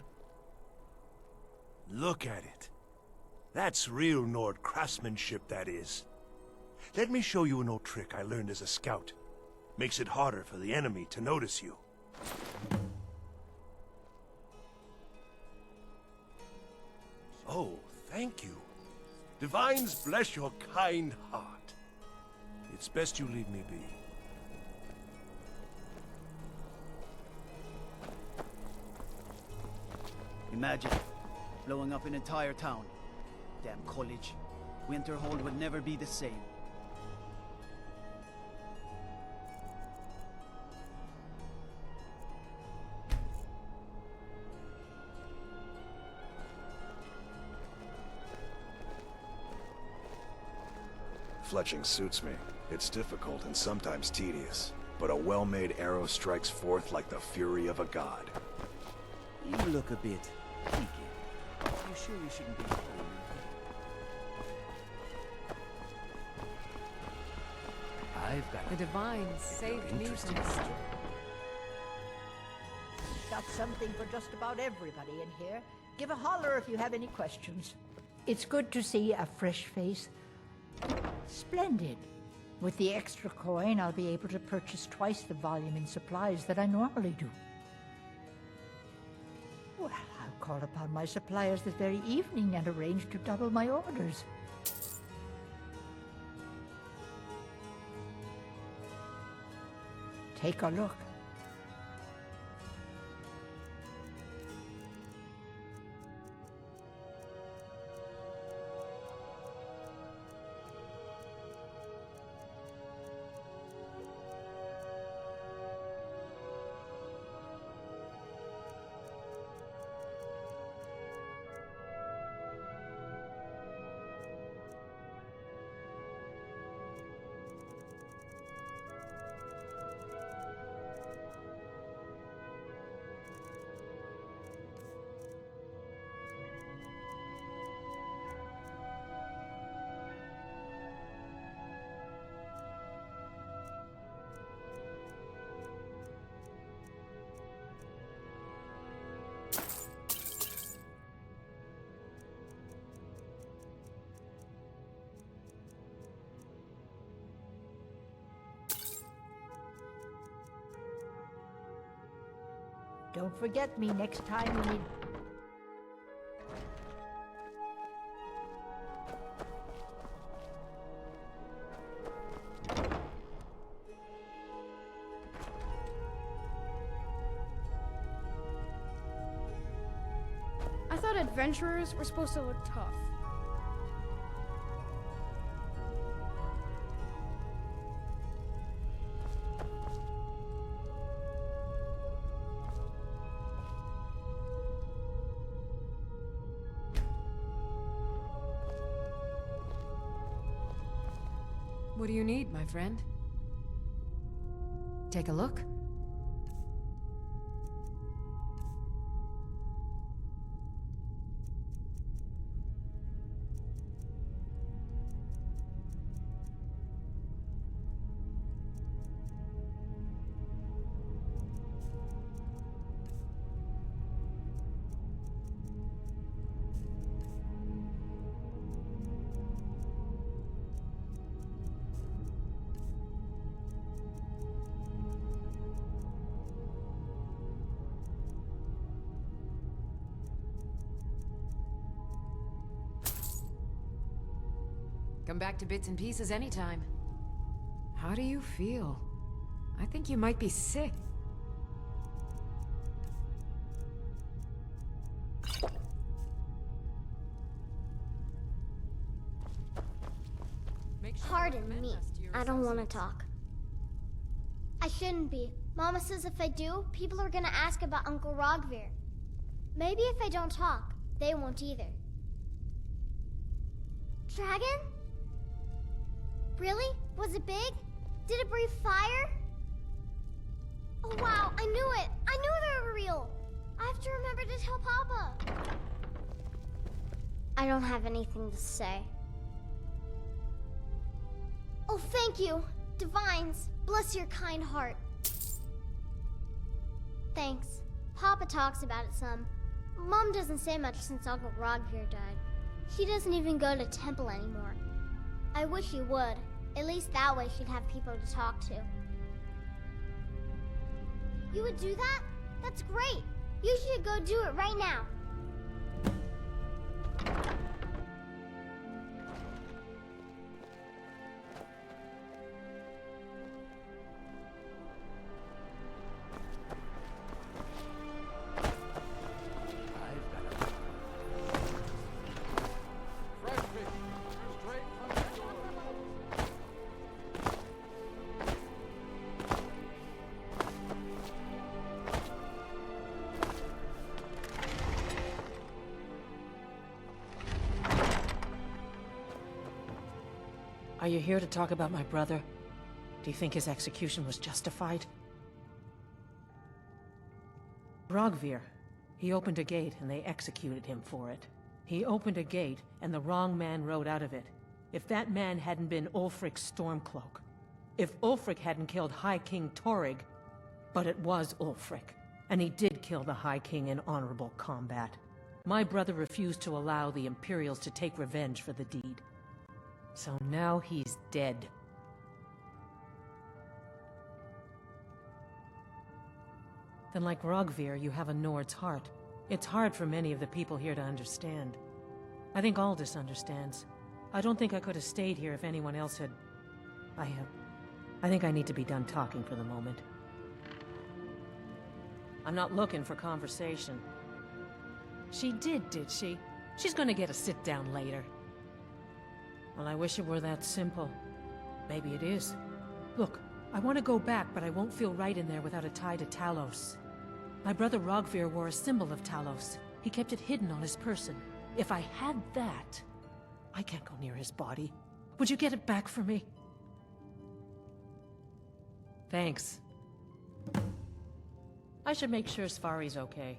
Look at it. That's real Nord craftsmanship, that is. Let me show you an old trick I learned as a scout. Makes it harder for the enemy to notice you. Oh, thank you. Divines bless your kind heart. It's best you leave me be. Imagine blowing up an entire town. Damn college. Winterhold would never be the same. Fletching suits me. It's difficult and sometimes tedious, but a well-made arrow strikes forth like the fury of a god. You look a bit cheeky. You sure you shouldn't be pulling I've got the Divines saved me from Got something for just about everybody in here. Give a holler if you have any questions. It's good to see a fresh face. Splendid. With the extra coin, I'll be able to purchase twice the volume in supplies that I normally do. Well, I'll call upon my suppliers this very evening and arrange to double my orders. Take a look. Don't forget me next time you need... I thought adventurers were supposed to look tough. What do you need, my friend? Take a look. Come back to bits and pieces anytime. How do you feel? I think you might be sick. Pardon me. I don't want to talk. I shouldn't be. Mama says if I do, people are gonna ask about Uncle Rogvir. Maybe if I don't talk, they won't either. Dragon? Really? Was it big? Did it breathe fire? Oh wow, I knew it! I knew they were real! I have to remember to tell Papa. I don't have anything to say. Oh, thank you, Divines. Bless your kind heart. Thanks. Papa talks about it some. Mom doesn't say much since Uncle Rogvir died. She doesn't even go to temple anymore. I wish she would. At least that way she'd have people to talk to. You would do that? That's great. You should go do it right now. Are you here to talk about my brother? Do you think his execution was justified? Rogvir. He opened a gate and they executed him for it. He opened a gate and the wrong man rode out of it. If that man hadn't been Ulfric's Stormcloak. If Ulfric hadn't killed High King Torrig. But it was Ulfric. And he did kill the High King in honorable combat. My brother refused to allow the Imperials to take revenge for the deed. So now he's dead. Then like Rogvir, you have a Nord's heart. It's hard for many of the people here to understand. I think Aldous understands. I don't think I could have stayed here if anyone else had... I think I need to be done talking for the moment. I'm not looking for conversation. She did she? She's gonna get a sit-down later. Well, I wish it were that simple. Maybe it is. Look, I want to go back, but I won't feel right in there without a tie to Talos. My brother Rogvir wore a symbol of Talos. He kept it hidden on his person. If I had that, I can't go near his body. Would you get it back for me? Thanks. I should make sure Sfari's okay.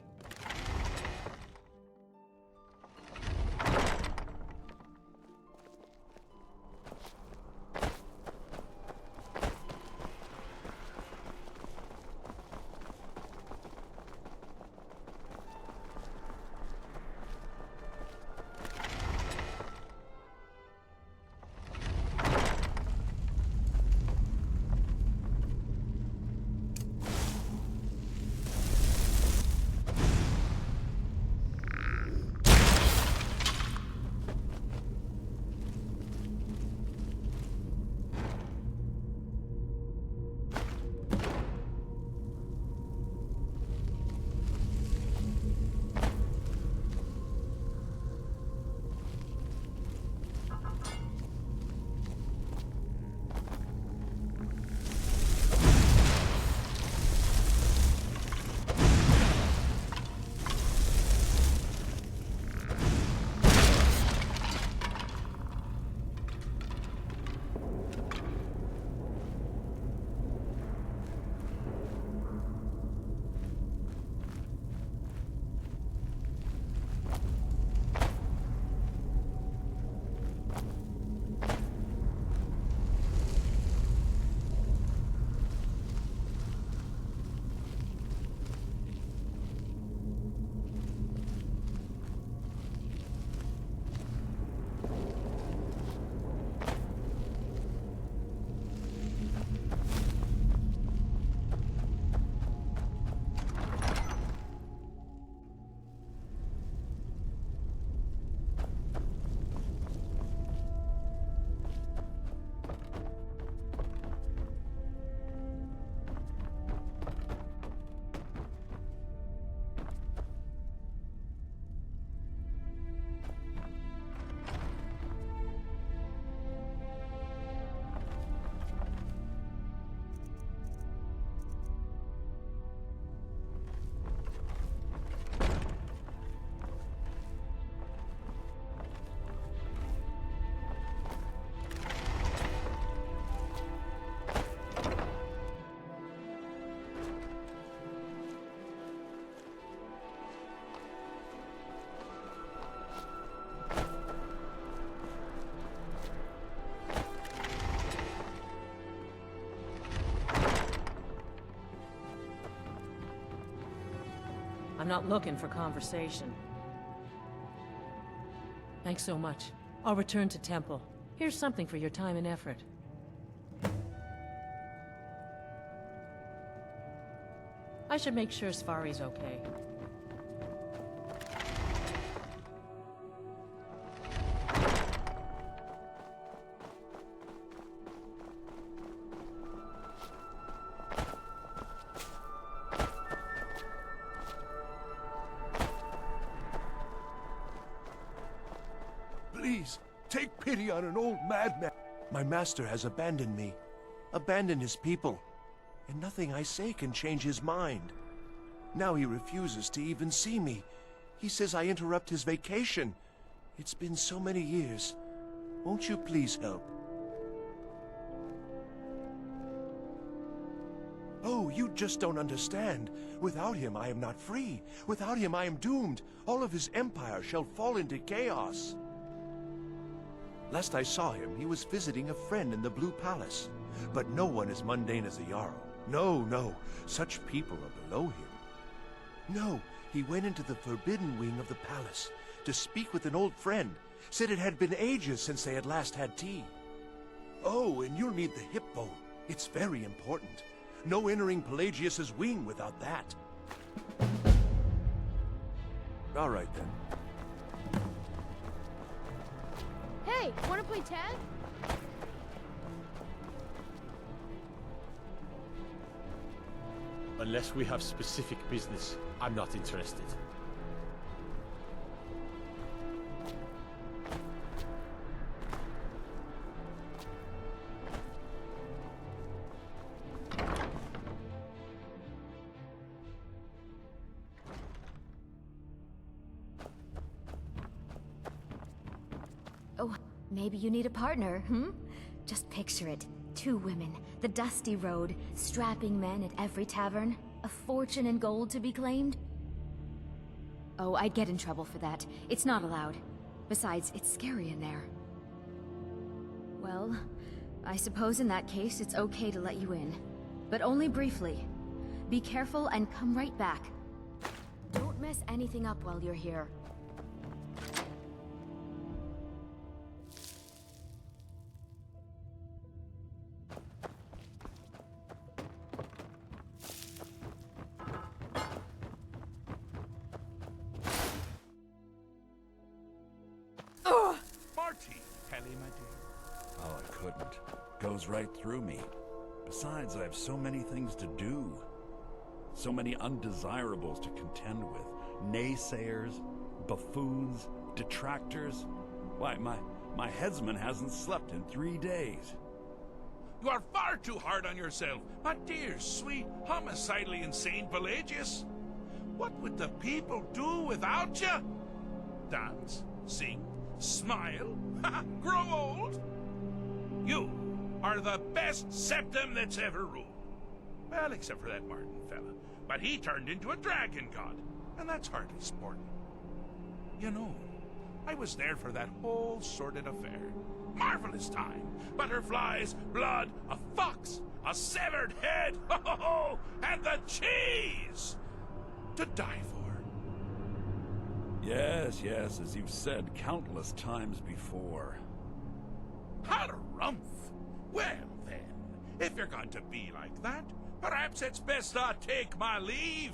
I'm not looking for conversation. Thanks so much. I'll return to Temple. Here's something for your time and effort. I should make sure Sfari's okay. Please, take pity on an old madman. My master has abandoned me, abandoned his people, and nothing I say can change his mind. Now he refuses to even see me. He says I interrupt his vacation. It's been so many years. Won't you please help? Oh, you just don't understand. Without him, I am not free. Without him, I am doomed. All of his empire shall fall into chaos. Last I saw him, he was visiting a friend in the Blue Palace. But no one as mundane as a Jarl. No, no. Such people are below him. No, he went into the forbidden wing of the palace to speak with an old friend. Said it had been ages since they had last had tea. Oh, and you'll need the hip bone. It's very important. No entering Pelagius's wing without that. All right, then. Hey, wanna play tag? Unless we have specific business, I'm not interested. Oh, maybe you need a partner, Just picture it. 2 women, the dusty road, strapping men at every tavern, a fortune in gold to be claimed. Oh, I'd get in trouble for that. It's not allowed. Besides, it's scary in there. Well, I suppose in that case it's okay to let you in. But only briefly. Be careful and come right back. Don't mess anything up while you're here. Oh, I couldn't. Goes right through me. Besides, I have so many things to do. So many undesirables to contend with. Naysayers, buffoons, detractors. Why, my headsman hasn't slept in 3 days. You are far too hard on yourself, my dear, sweet, homicidally insane Pelagius. What would the people do without you? Dance, sing, smile, grow old? You are the best septum that's ever ruled. Well, except for that Martin fella. But he turned into a dragon god, and that's hardly sporting. You know, I was there for that whole sordid affair. Marvelous time. Butterflies, blood, a fox, a severed head, and the cheese to die for. Yes, yes, as you've said countless times before. Harumph! Well then, if you're going to be like that, perhaps it's best I take my leave.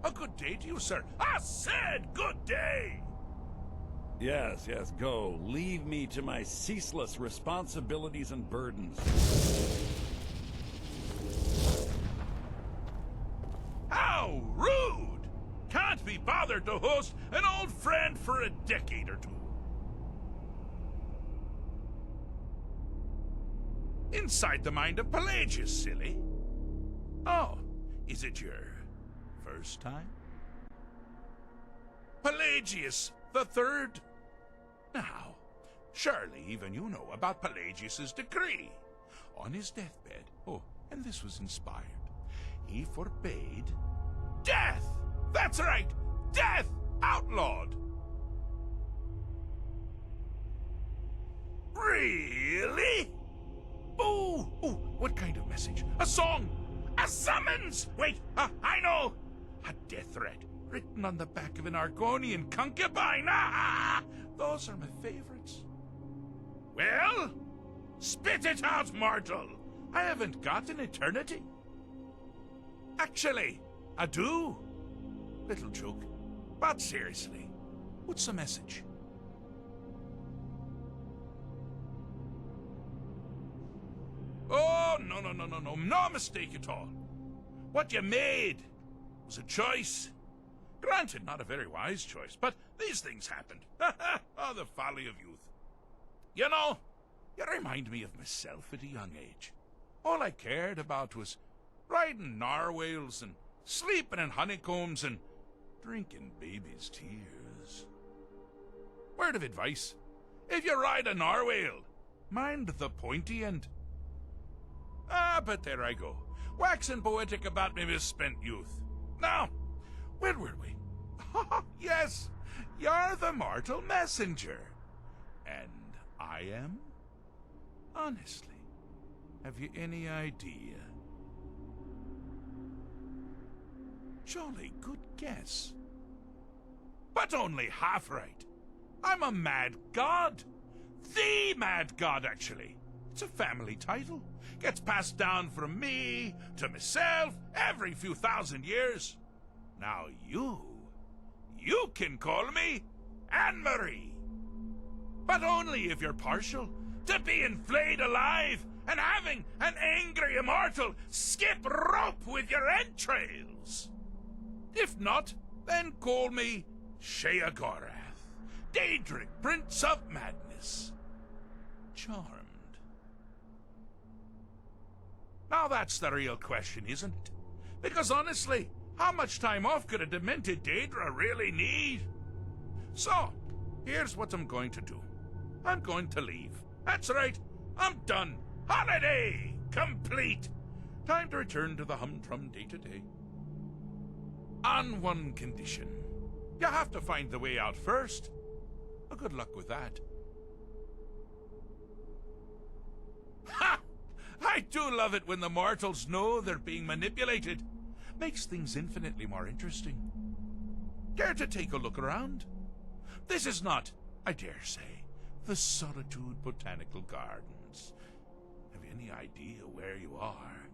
A good day to you, sir. I said good day! Yes, yes, go. Leave me to my ceaseless responsibilities and burdens. How rude! Can't be bothered to host an old friend for a decade or two. Inside the mind of Pelagius, silly. Oh, is it your first time? Pelagius the Third? Now, surely even you know about Pelagius's decree. On his deathbed, oh, and this was inspired, he forbade death! That's right! Death! Outlawed! Really? Oh, what kind of message? A song? A summons? Wait, I know! A death threat. written on the back of an Argonian concubine. Ah, those are my favorites. Well, spit it out, mortal. I haven't got an eternity. Actually, I do. Little joke. But seriously, what's the message? Oh, no mistake at all. What you made was a choice. Granted, not a very wise choice, but these things happened. Oh, the folly of youth. You know, you remind me of myself at a young age. All I cared about was riding narwhals and sleeping in honeycombs and drinking babies' tears. Word of advice, if you ride a narwhal, mind the pointy end. Ah, but there I go, waxing poetic about my misspent youth. Now, where were we? Yes, you're the mortal messenger. And I am? Honestly, have you any idea? Jolly good guess. But only half right. I'm a mad god. The mad god, actually. It's a family title. Gets passed down from me to myself every few thousand years. Now you can call me Anne-Marie. But only if you're partial to being flayed alive and having an angry immortal skip rope with your entrails. If not, then call me Sheogorath, Daedric, Prince of Madness. Charmed. Now that's the real question, isn't it? Because honestly, how much time off could a demented Daedra really need? So, here's what I'm going to do. I'm going to leave. That's right, I'm done. Holiday complete. Time to return to the humdrum day-to-day. On one condition. You have to find the way out first. Well, good luck with that. Ha! I do love it when the mortals know they're being manipulated. Makes things infinitely more interesting. Care to take a look around? This is not, I dare say, the Solitude Botanical Gardens. Have you any idea where you are?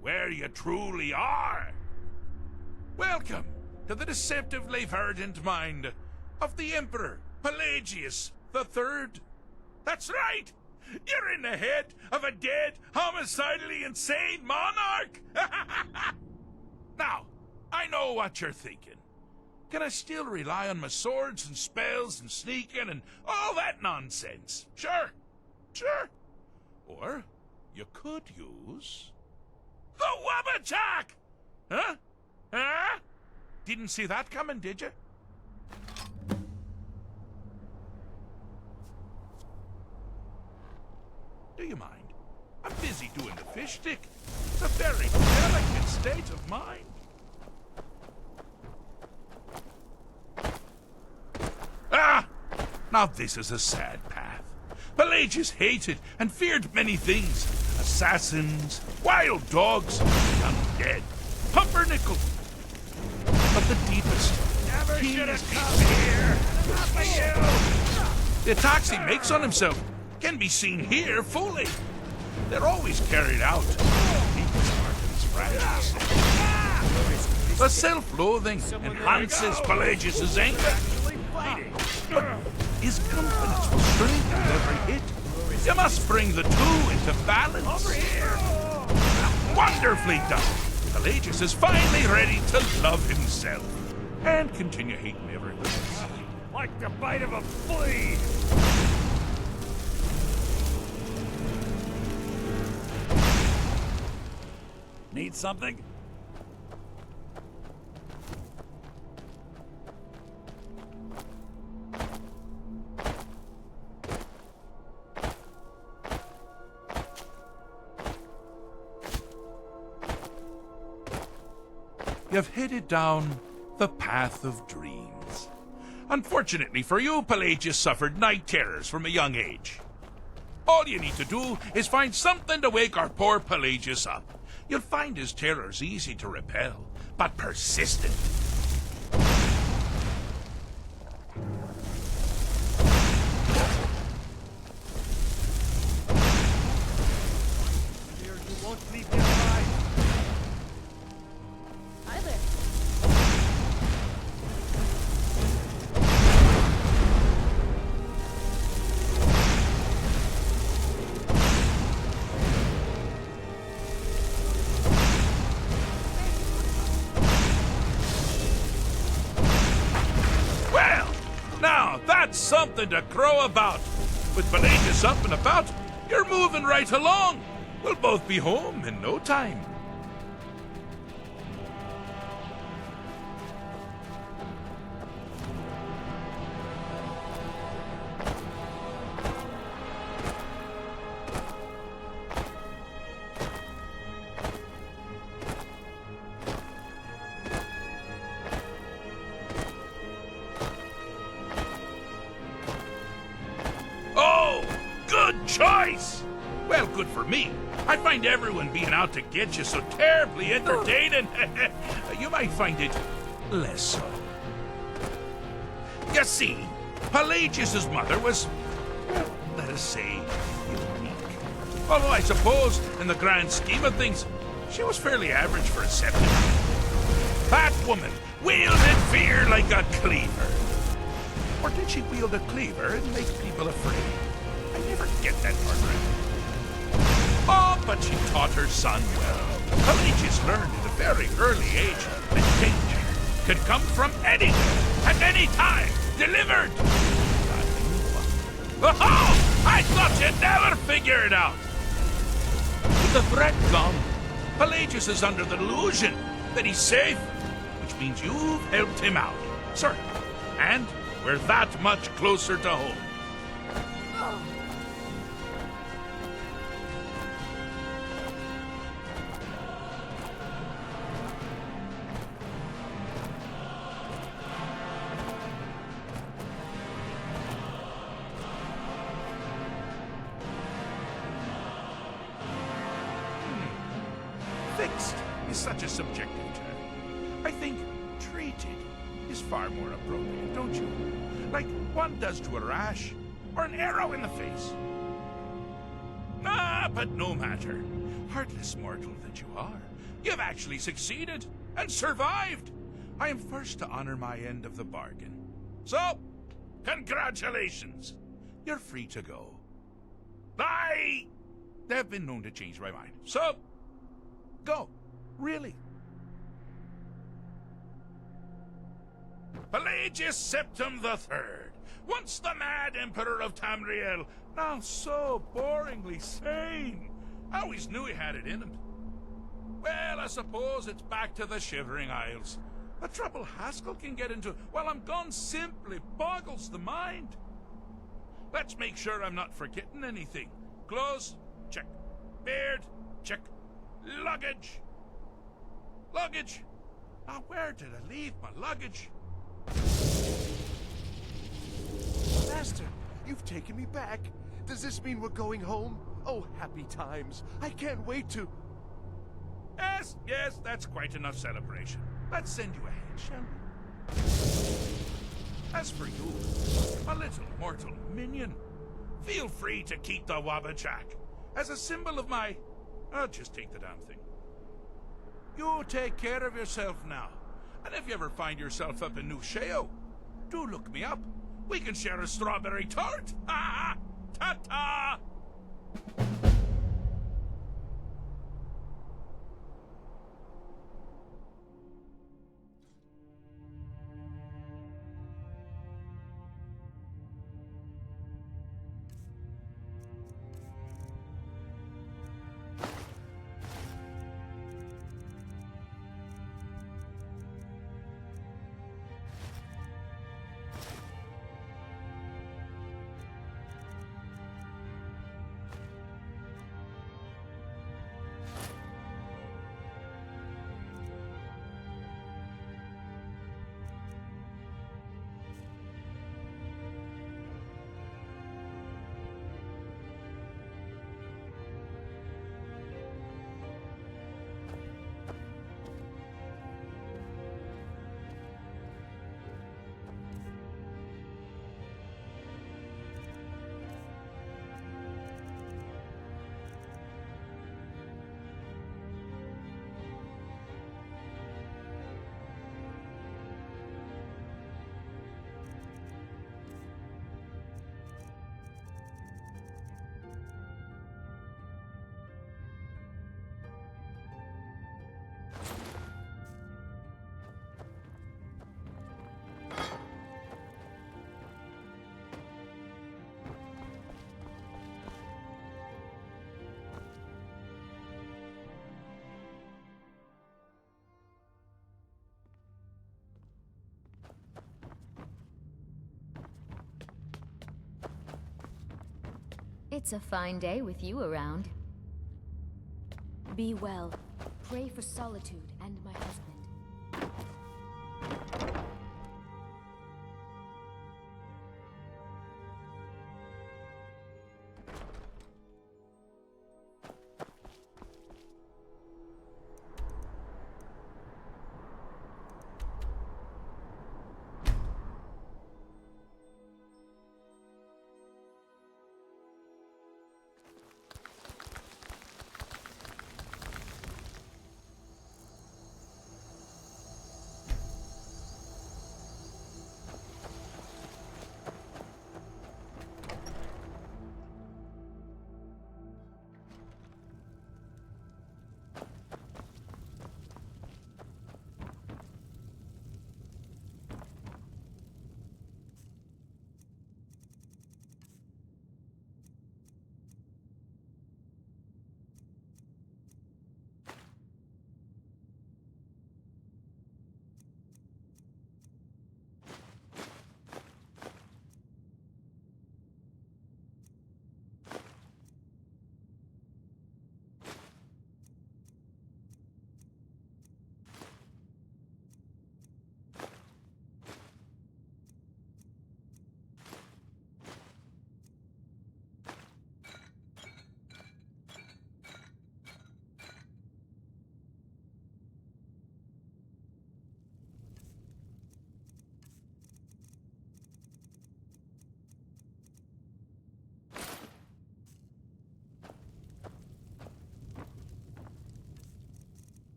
Where you truly are? Welcome to the deceptively verdant mind of the Emperor Pelagius III. That's right! You're in the head of a dead, homicidally insane monarch! Now, I know what you're thinking. Can I still rely on my swords and spells and sneaking and all that nonsense? Sure. Or you could use the Wabbajack! Huh? Didn't see that coming, did you? Do you mind? I'm busy doing the fish stick. It's a very delicate state of mind. Ah! Now this is a sad path. Pelagius hated and feared many things. Assassins, wild dogs, the undead, pumpernickel. But the deepest, keenest here. The attacks he makes on himself can be seen here fully. They're always carried out. The self-loathing enhances Pelagius' anger. But his confidence will strengthen with every hit. You must bring the two into balance. Over here. Wonderfully done. Pelagius is finally ready to love himself and continue hating everyone else. Like the bite of a flea. Need something? You've headed down the path of dreams. Unfortunately for you, Pelagius suffered night terrors from a young age. All you need to do is find something to wake our poor Pelagius up. You'll find his terrors easy to repel, but persistent. something to crow about. With Pelagius up and about, you're moving right along. We'll both be home in no time. Oh, good choice! Well, good for me. I find everyone being out to get you so terribly entertaining. You might find it less so. You see, Pelagius's mother was, well, let us say, unique. Although I suppose, in the grand scheme of things, she was fairly average for a septic. That woman wielded fear like a cleaver. Or did she wield a cleaver and make people afraid? I never get that part right. Oh, but she taught her son well. Pelagius learned at a very early age that danger could come from anywhere, at any time, delivered. Oh, I thought you'd never figure it out. With the threat gone, Pelagius is under the delusion that he's safe, which means you've helped him out, sir. And we're that much closer to home. Fixed is such a subjective term. I think treated is far more appropriate, don't you? Like one does to a rash or an arrow in the face. Ah, but no matter. Heartless mortal that you are, you've actually succeeded and survived. I am first to honor my end of the bargain. So, congratulations. You're free to go. I have been known to change my mind. So, go. Really. Pelagius Septim III, once the mad Emperor of Tamriel, now so boringly sane. I always knew he had it in him. Well, I suppose it's back to the Shivering Isles. The trouble Haskell can get into while I'm gone simply boggles the mind. Let's make sure I'm not forgetting anything. Clothes, check. Beard, check. Luggage. Luggage. Now, where did I leave my luggage? Master, you've taken me back. Does this mean we're going home? Oh, happy times. I can't wait to... Yes, yes, that's quite enough celebration. Let's send you ahead, shall we? As for you, a little mortal minion, feel free to keep the Wabbajack as a symbol of my... I'll just take the damn thing. You take care of yourself now. And if you ever find yourself up in New Sheo, do look me up. We can share a strawberry tart. Ha! Ta-ta! It's a fine day with you around. Be well. Pray for Solitude and my husband.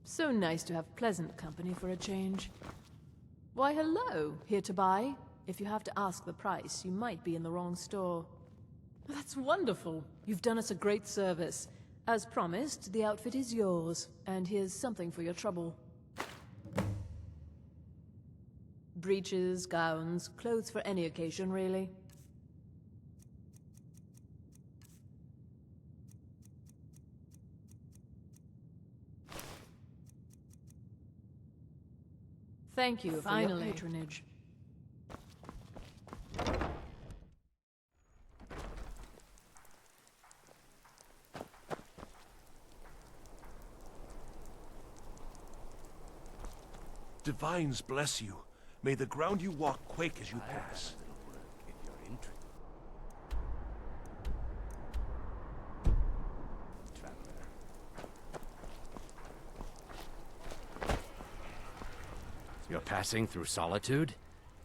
So nice to have pleasant company for a change. Why, hello. Here to buy? If you have to ask the price, you might be in the wrong store. That's wonderful. You've done us a great service. As promised, the outfit is yours, and here's something for your trouble. Breeches, gowns, clothes for any occasion, really. Thank you for your patronage. Divines bless you. May the ground you walk quake as you pass. You're passing through Solitude?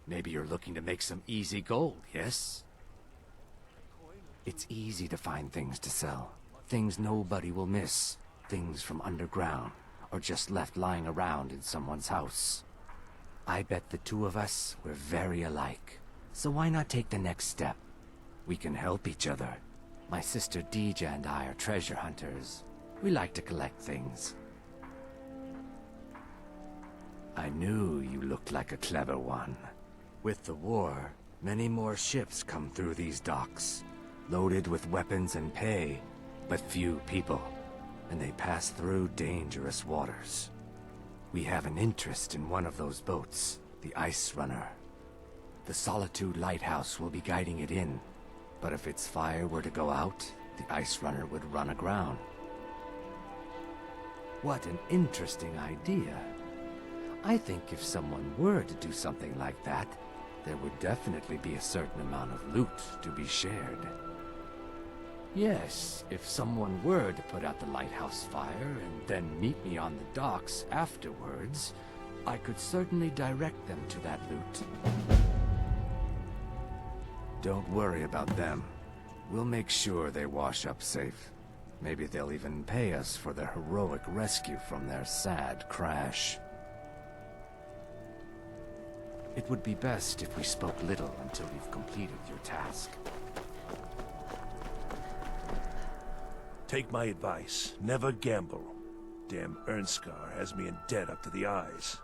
Maybe you're looking to make some easy gold, yes? It's easy to find things to sell. Things nobody will miss. Things from underground, or just left lying around in someone's house. I bet the two of us were very alike. So why not take the next step? We can help each other. My sister Deja and I are treasure hunters. We like to collect things. I knew you looked like a clever one. With the war, many more ships come through these docks, loaded with weapons and pay, but few people, and they pass through dangerous waters. We have an interest in one of those boats, the Ice Runner. The Solitude Lighthouse will be guiding it in, but if its fire were to go out, the Ice Runner would run aground. What an interesting idea. I think if someone were to do something like that, there would definitely be a certain amount of loot to be shared. Yes, if someone were to put out the lighthouse fire and then meet me on the docks afterwards, I could certainly direct them to that loot. Don't worry about them. We'll make sure they wash up safe. Maybe they'll even pay us for their heroic rescue from their sad crash. It would be best if we spoke little until you've completed your task. Take my advice. Never gamble. Damn Ernskar has me in debt up to the eyes.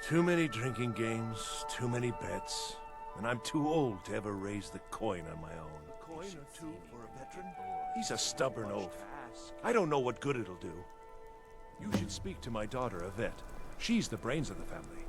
Too many drinking games, too many bets, and I'm too old to ever raise the coin on my own. A coin or two for a veteran? He's a stubborn oaf. I don't know what good it'll do. You should speak to my daughter, Yvette. She's the brains of the family.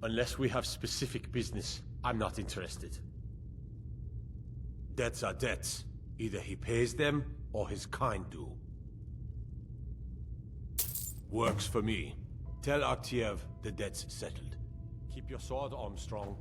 Unless we have specific business, I'm not interested. Debts are debts. Either he pays them, or his kind do. Works for me. Tell Artiev the debt's settled. Keep your sword, Armstrong.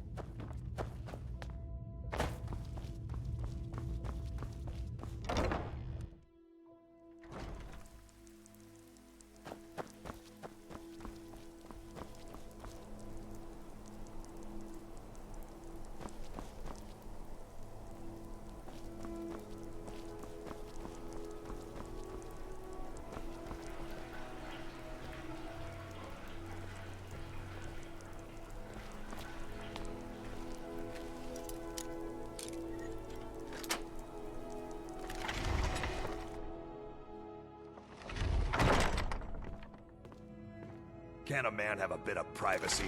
Can't a man have a bit of privacy?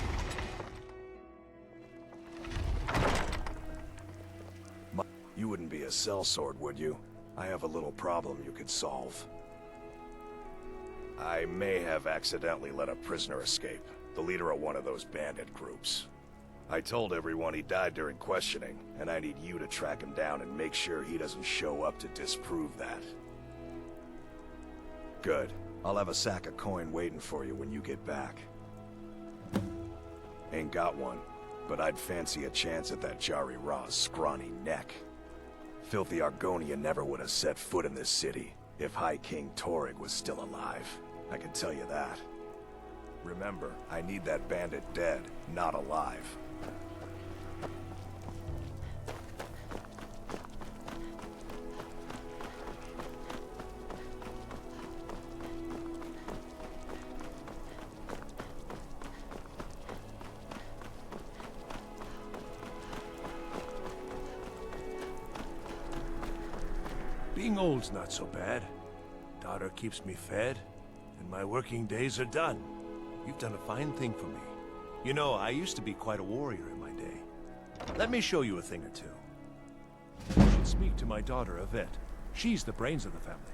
You wouldn't be a sellsword, would you? I have a little problem you could solve. I may have accidentally let a prisoner escape, the leader of one of those bandit groups. I told everyone he died during questioning, and I need you to track him down and make sure he doesn't show up to disprove that. Good. I'll have a sack of coin waiting for you when you get back. Ain't got one, but I'd fancy a chance at that Jari Ra's scrawny neck. Filthy Argonian never would have set foot in this city if High King Torygg was still alive. I can tell you that. Remember, I need that bandit dead, not alive. Being old's not so bad. Daughter keeps me fed, and my working days are done. You've done a fine thing for me. You know, I used to be quite a warrior in my day. Let me show you a thing or two. You should speak to my daughter, Yvette. She's the brains of the family.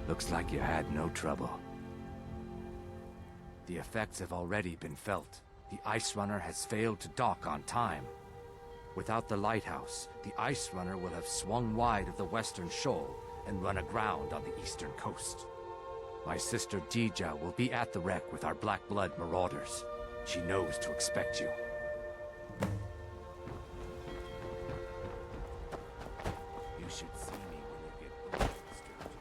Looks like you had no trouble. The effects have already been felt. The Ice Runner has failed to dock on time. Without the lighthouse, the Ice Runner will have swung wide of the western shoal and run aground on the eastern coast. My sister Dija will be at the wreck with our Black Blood marauders. She knows to expect you. You should see me when you get close, stranger.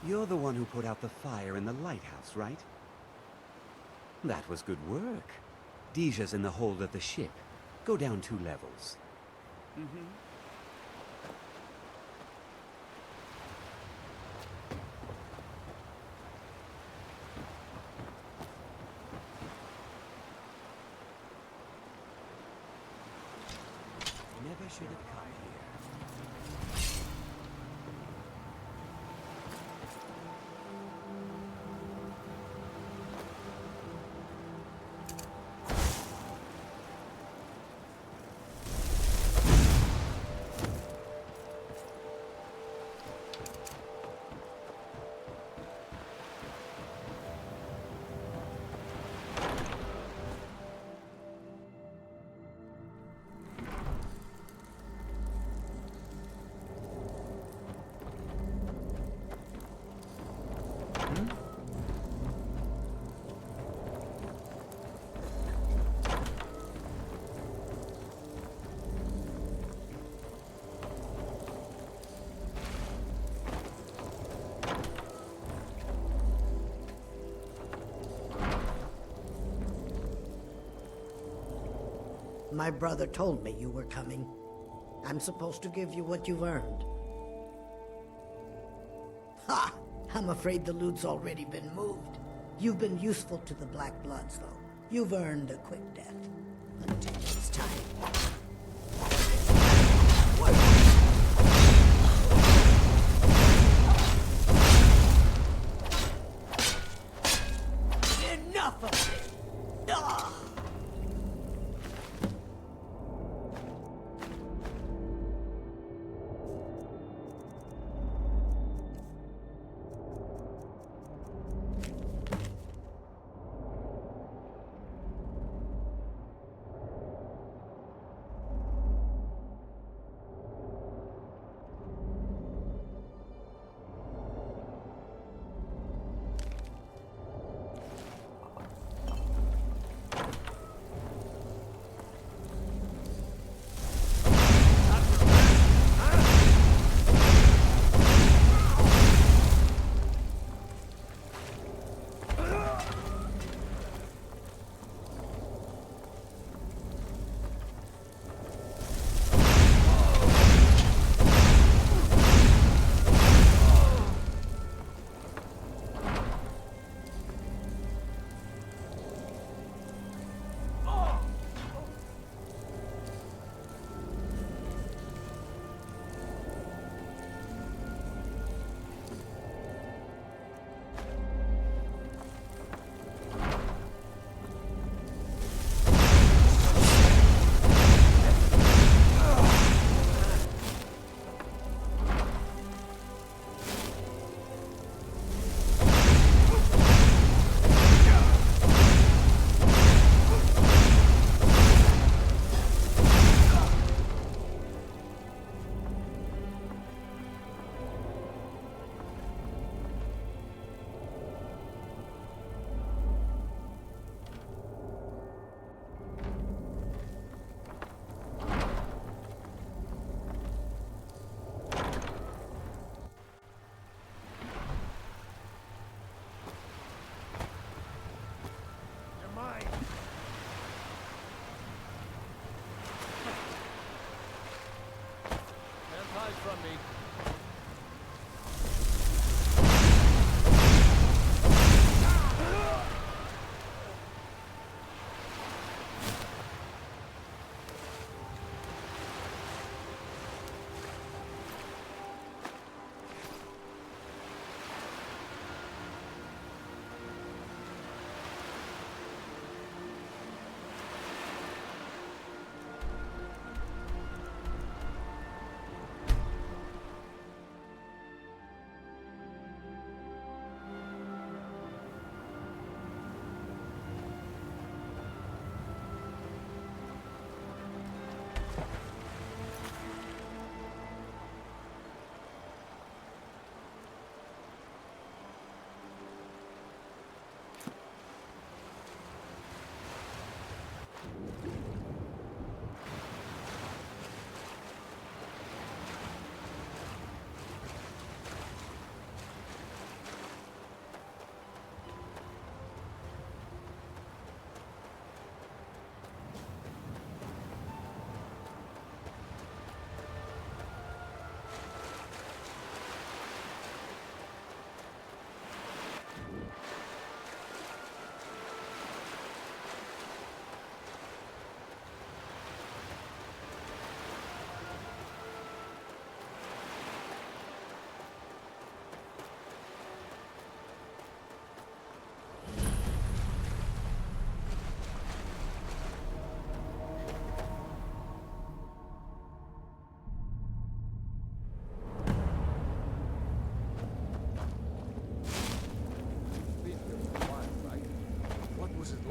You're the one who put out the fire in the lighthouse, right? That was good work. Dija's in the hold of the ship. Go down 2 levels. Mm-hmm. Never should have come here. My brother told me you were coming. I'm supposed to give you what you've earned. Ha! I'm afraid the loot's already been moved. You've been useful to the Black Bloods, though. You've earned a quick death. Until it's time. Enough of it! Ugh!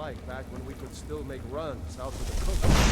like back when we could still make runs south of the coast.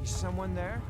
Someone there?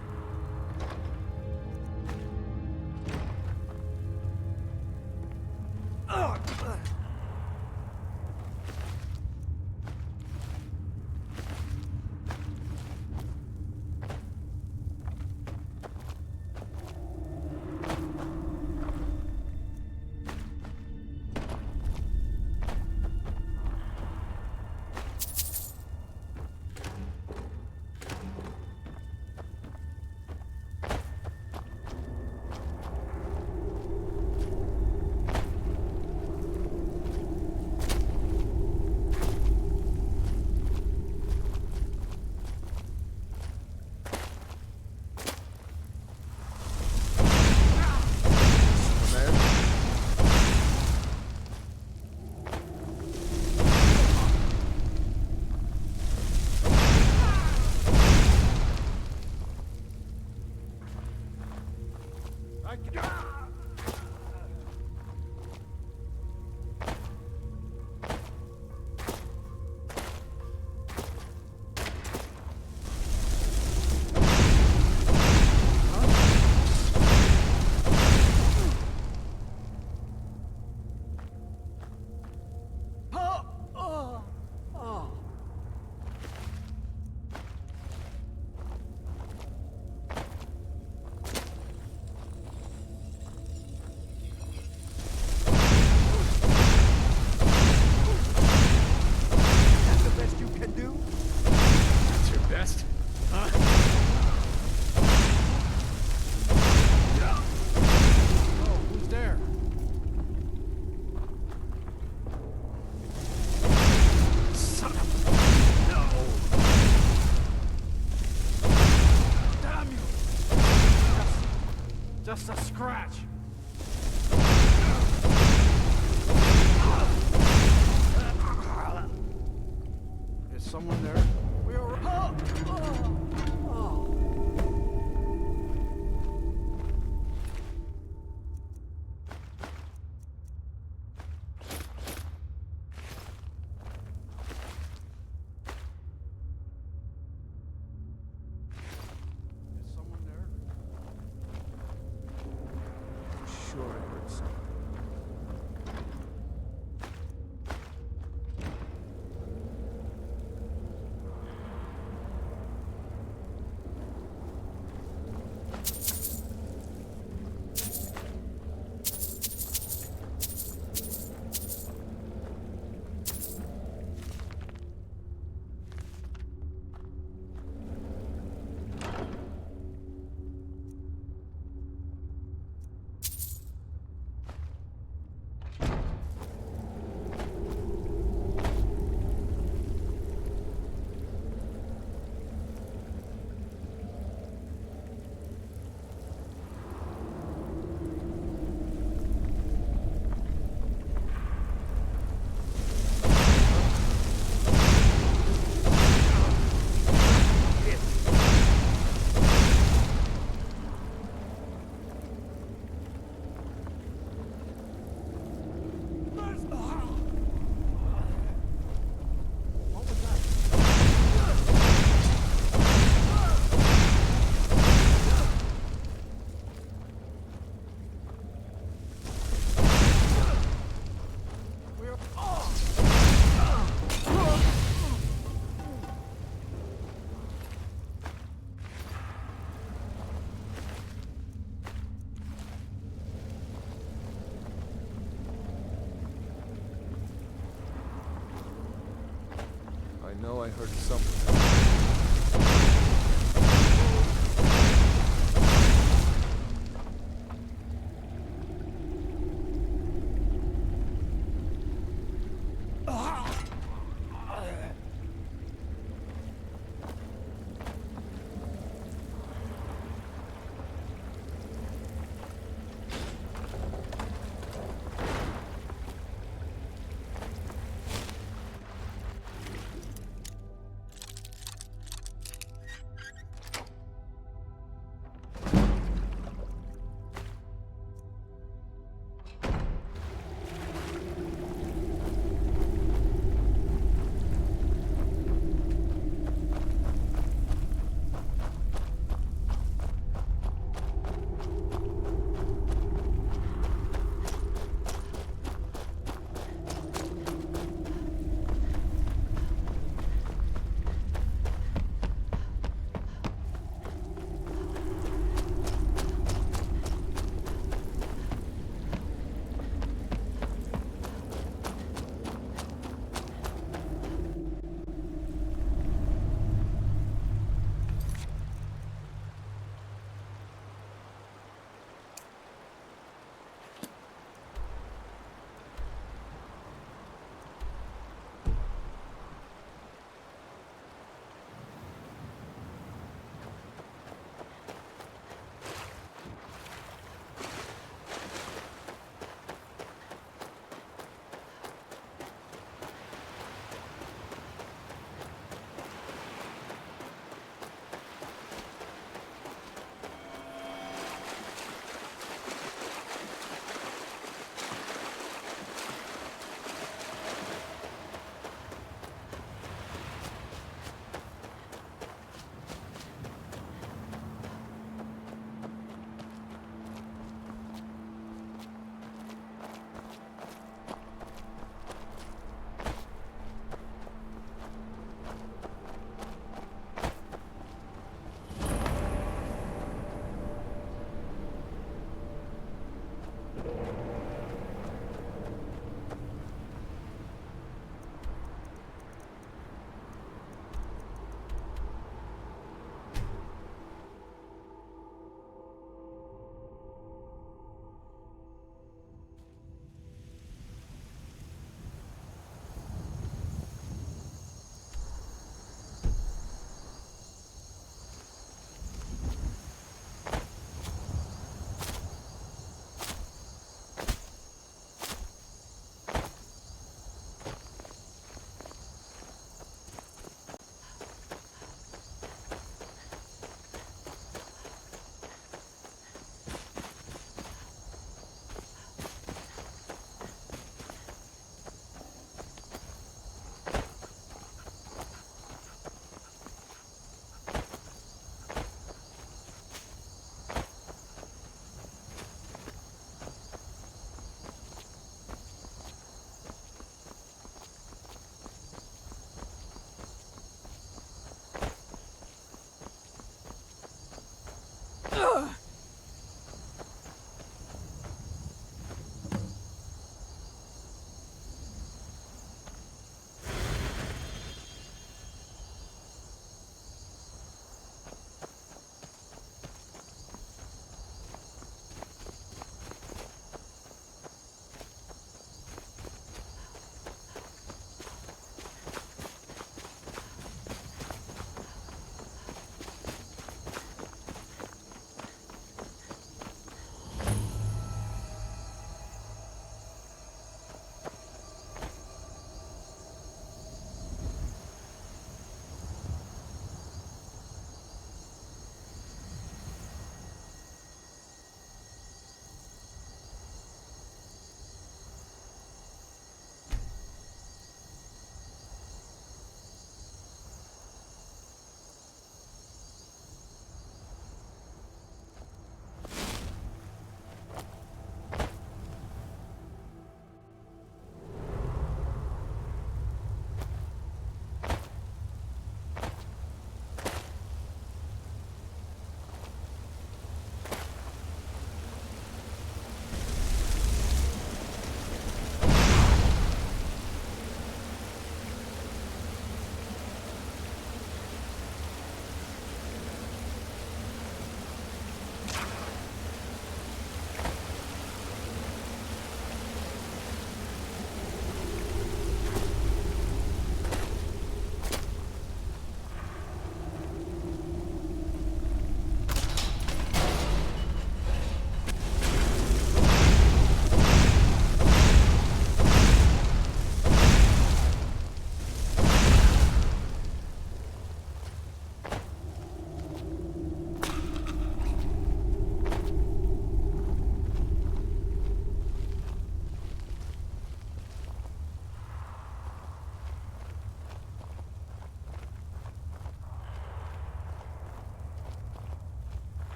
Just a scratch. Is someone there? We are. I know I heard something.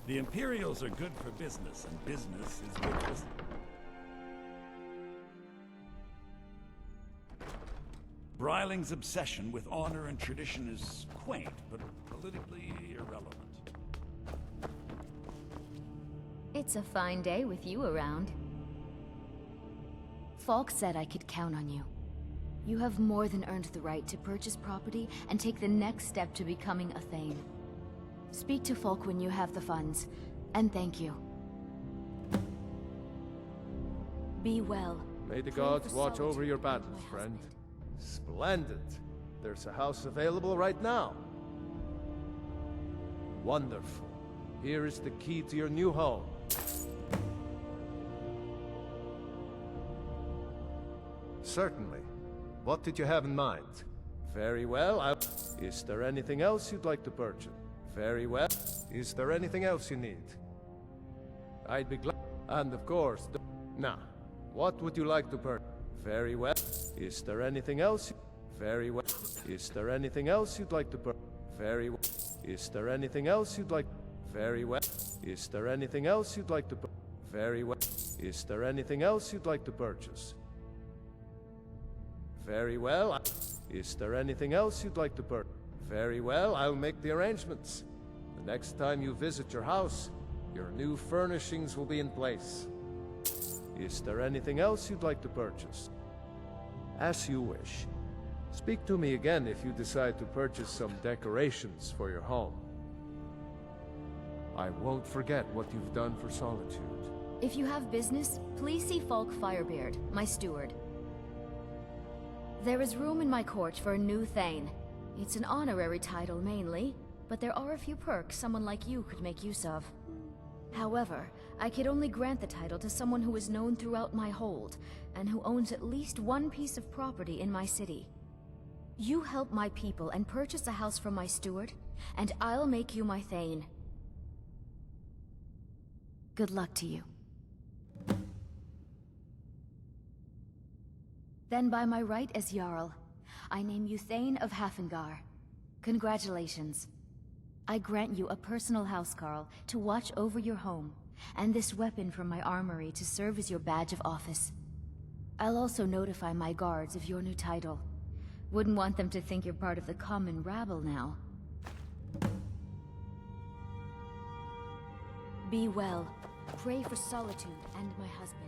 The Imperials are good for business, and business is good for... Breiling's obsession with honor and tradition is quaint, but politically irrelevant. It's a fine day with you around. Falk said I could count on you. You have more than earned the right to purchase property and take the next step to becoming a Thane. Speak to Falk when you have the funds, and thank you. Be well. May the gods watch over your battles, friend. Splendid. There's a house available right now. Wonderful. Here is the key to your new home. Certainly. What did you have in mind? Very well, Is there anything else you'd like to purchase? Very well. Is there anything else you need? I'd be glad. And of course, now, what would you like to purchase? Very well. Is there anything else? Very well. Is there anything else you'd like to purchase? Very well. Is there anything else you'd like? Very well. Is there anything else you'd like to purchase? Very well. Is there anything else you'd like to purchase? Very well. Is there anything else you'd like to purchase? Very well, I'll make the arrangements. The next time you visit your house, your new furnishings will be in place. Is there anything else you'd like to purchase? As you wish. Speak to me again if you decide to purchase some decorations for your home. I won't forget what you've done for Solitude. If you have business, please see Falk Firebeard, my steward. There is room in my court for a new Thane. It's an honorary title mainly, but there are a few perks someone like you could make use of. However, I could only grant the title to someone who is known throughout my hold, and who owns at least one piece of property in my city. You help my people and purchase a house from my steward, and I'll make you my Thane. Good luck to you. Then by my right as Jarl, I name you Thane of Hafengar. Congratulations. I grant you a personal housecarl to watch over your home, and this weapon from my armory to serve as your badge of office. I'll also notify my guards of your new title. Wouldn't want them to think you're part of the common rabble now. Be well. Pray for Solitude and my husband.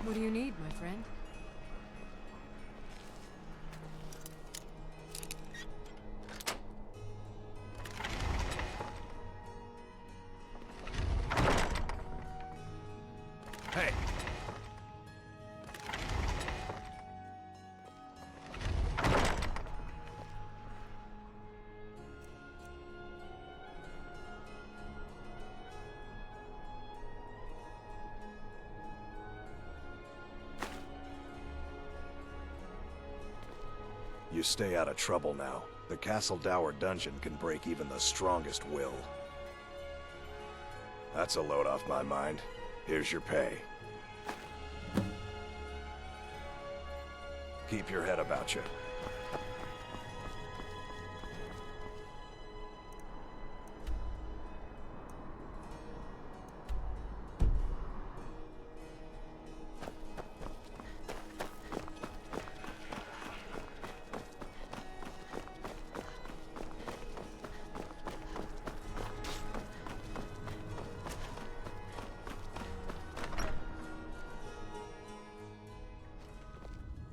What do you need, my friend? Hey! You stay out of trouble now. The Castle Dower dungeon can break even the strongest will. That's a load off my mind. Here's your pay. Keep your head about you.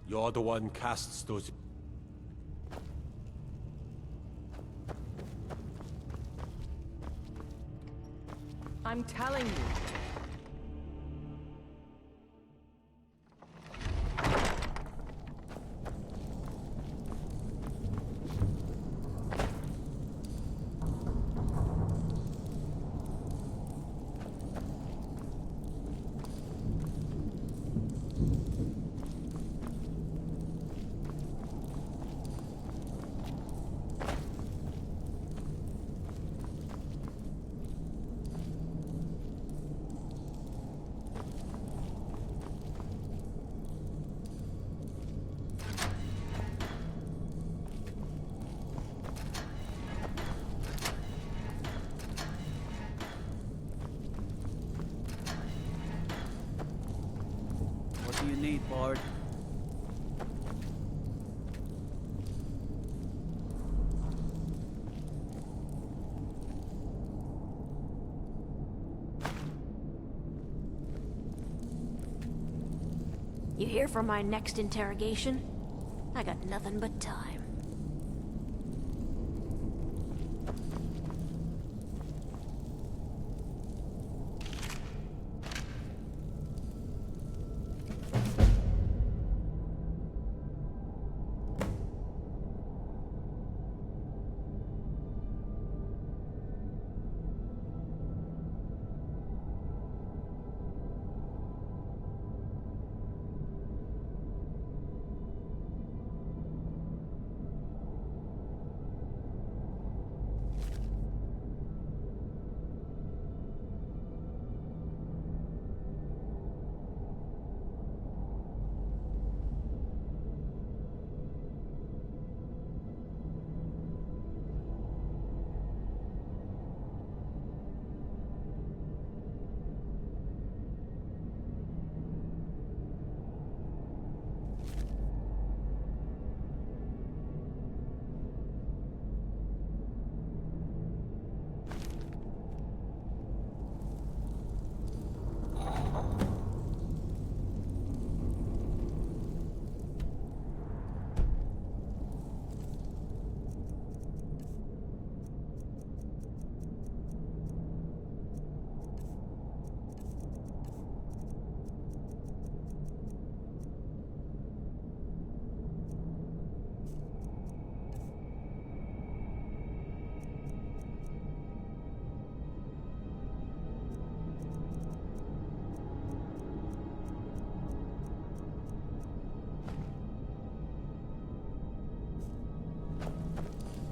You're the one casts those... I'm telling you. Bard. You here for my next interrogation? I got nothing but time.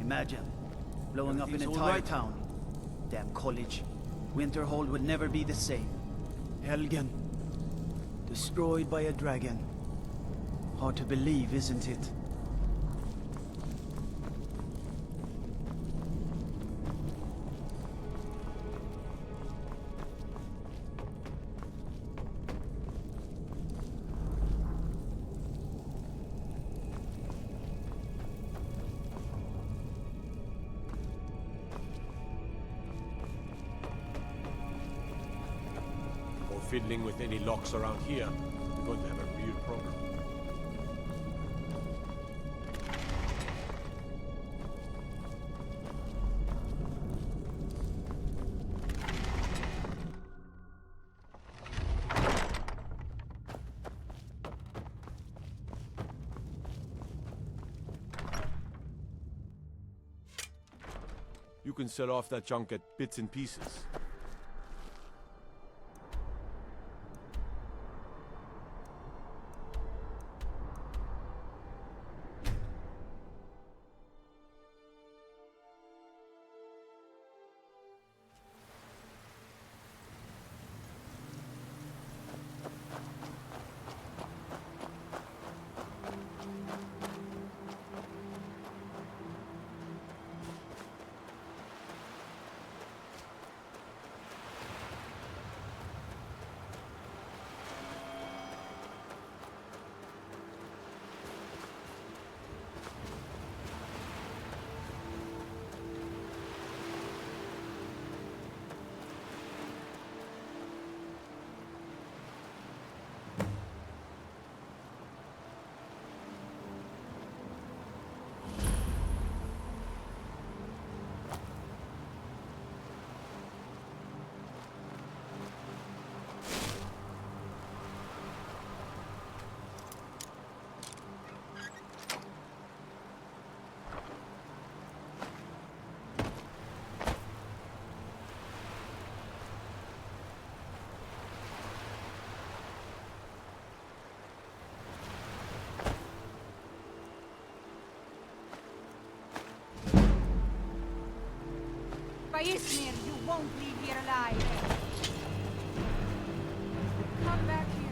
Imagine blowing up an entire town. Damn college. Winterhold would never be the same. Helgen. Destroyed by a dragon. Hard to believe, isn't it? Fiddling with any locks around here, we're going to have a real problem. You can sell off that junk at bits and pieces. Ismir, you won't leave here alive. Come back here.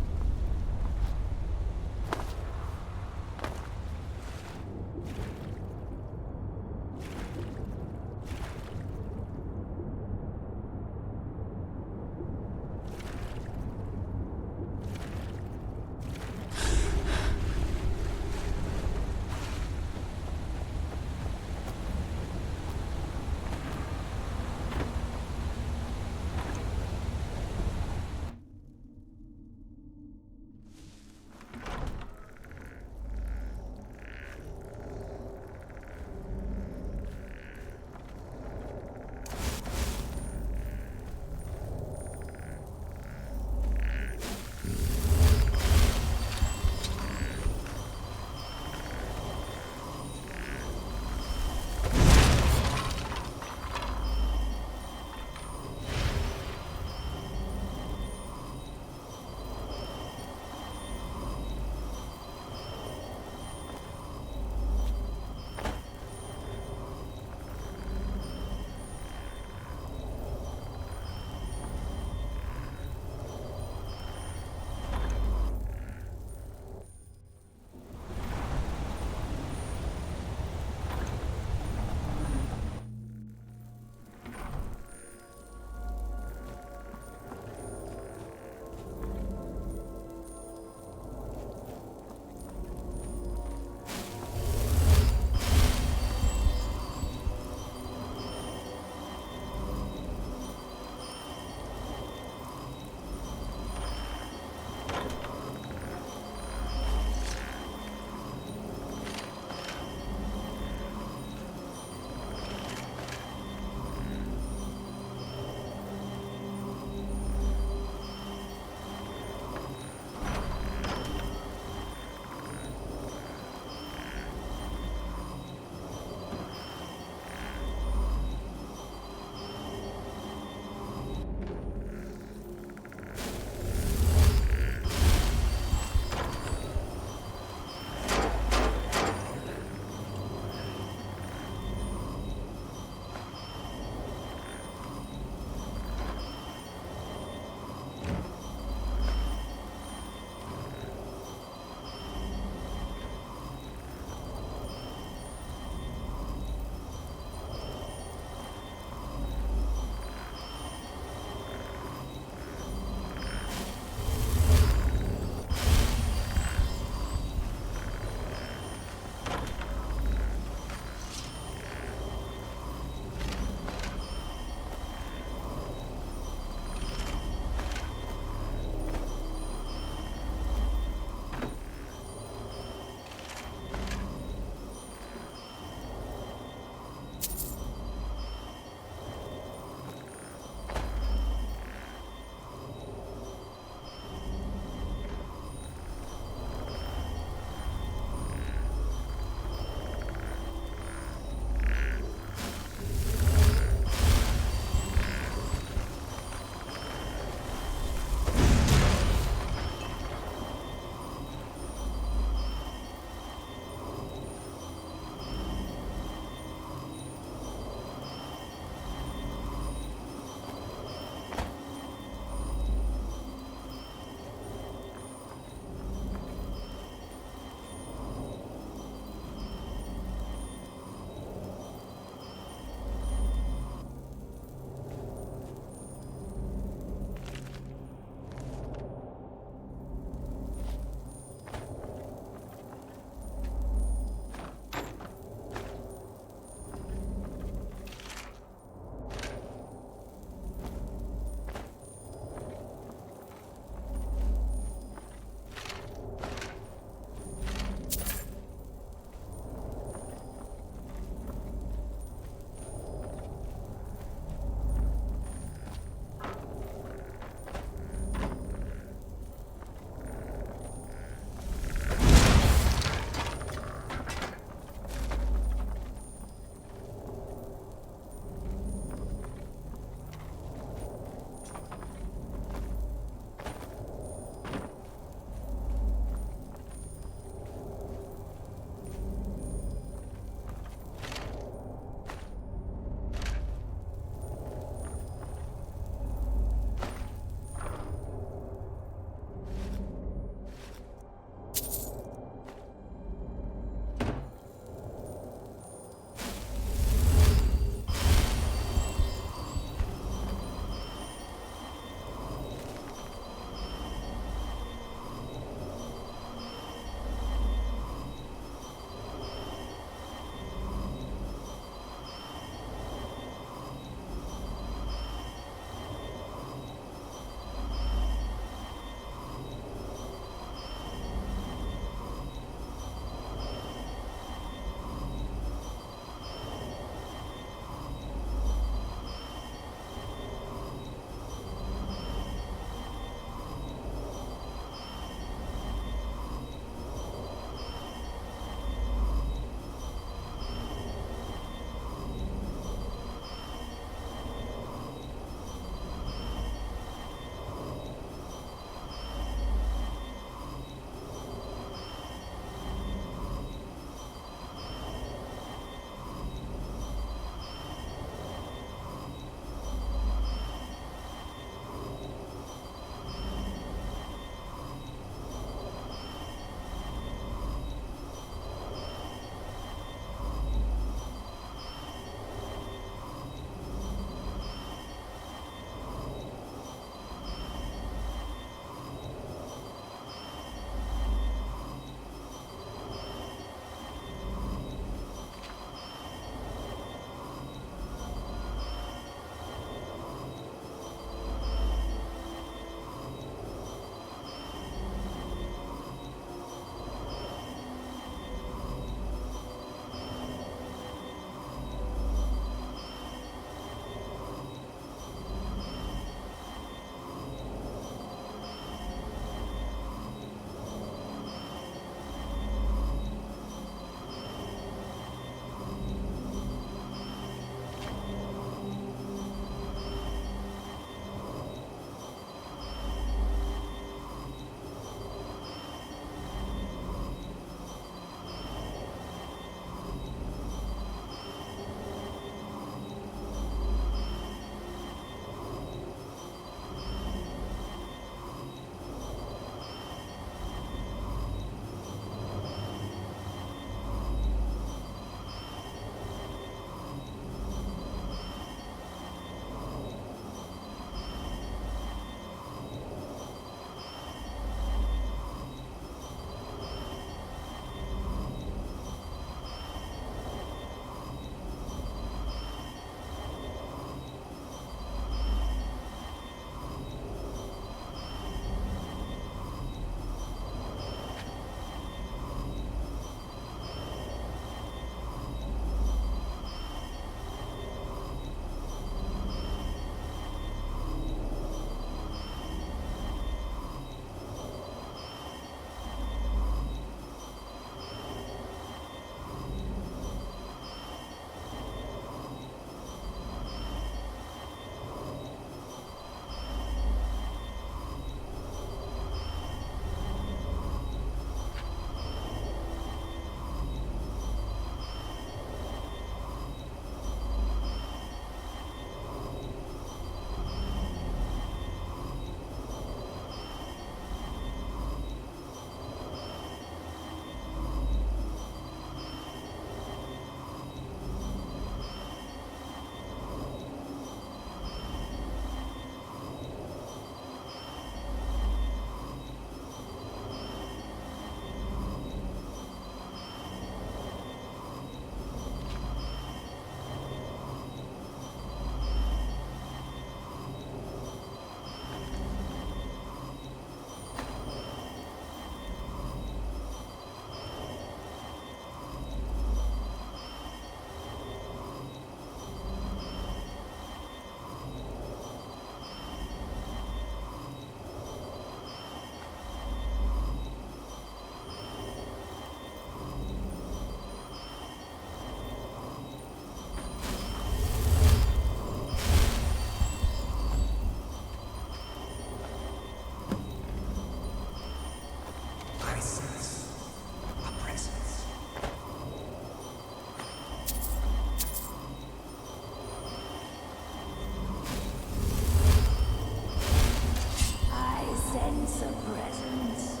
sense a presence.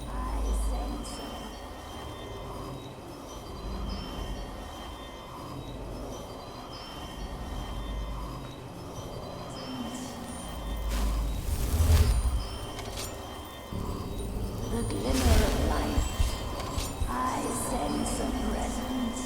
I sense a... The glimmer of light. I sense a presence.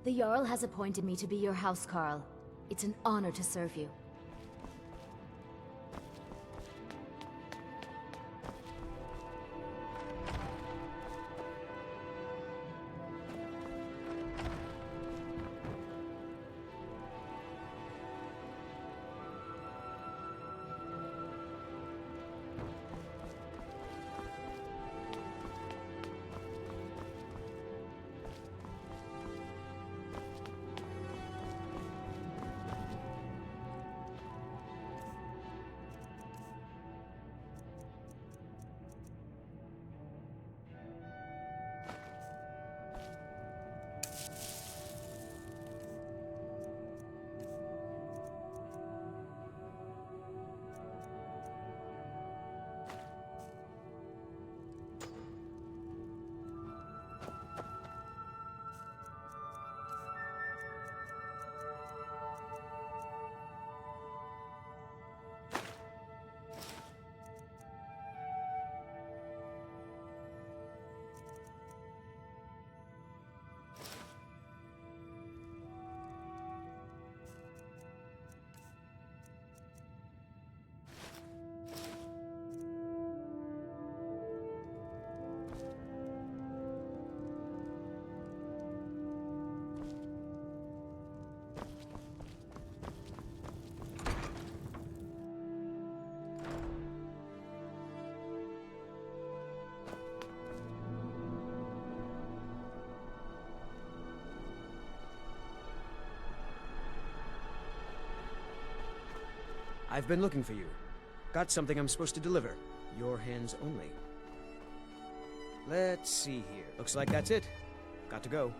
The Jarl has appointed me to be your housecarl. It's an honor to serve you. I've been looking for you. Got something I'm supposed to deliver. Your hands only. Let's see here. Looks like that's it. Got to go.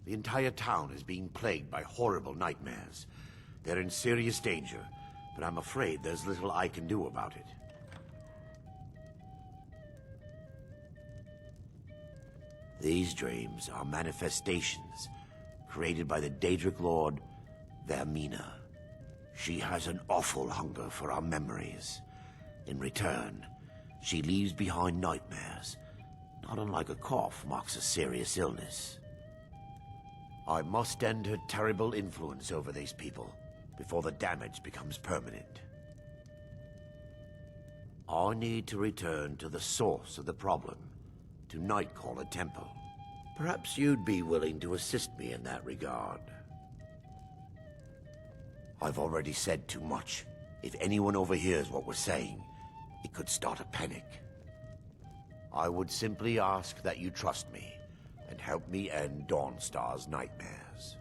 The entire town is being plagued by horrible nightmares. They're in serious danger, but I'm afraid there's little I can do about it. These dreams are manifestations created by the Daedric Lord, Vermina. She has an awful hunger for our memories. In return, she leaves behind nightmares, not unlike a cough marks a serious illness. I must end her terrible influence over these people before the damage becomes permanent. I need to return to the source of the problem, to Nightcaller Temple. Perhaps you'd be willing to assist me in that regard. I've already said too much. If anyone overhears what we're saying, it could start a panic. I would simply ask that you trust me and help me end Dawnstar's nightmares.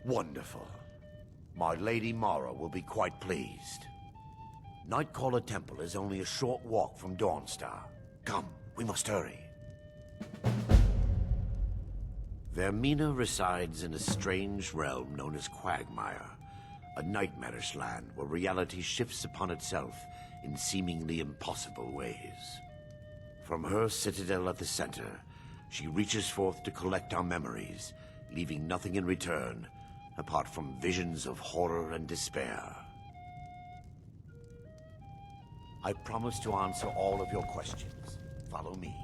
Wonderful. My Lady Mara will be quite pleased. Nightcaller Temple is only a short walk from Dawnstar. Come, we must hurry. Vermina resides in a strange realm known as Quagmire, a nightmarish land where reality shifts upon itself in seemingly impossible ways. From her citadel at the center, she reaches forth to collect our memories, leaving nothing in return apart from visions of horror and despair. I promise to answer all of your questions. Follow me.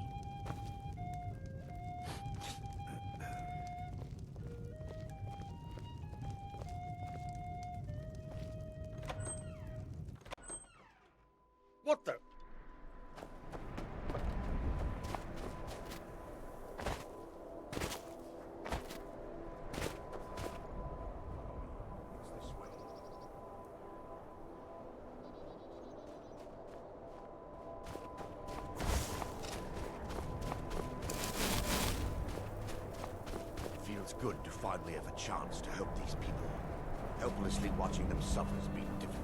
What the? Feels good to finally have a chance to help these people. Helplessly watching them suffer has been difficult.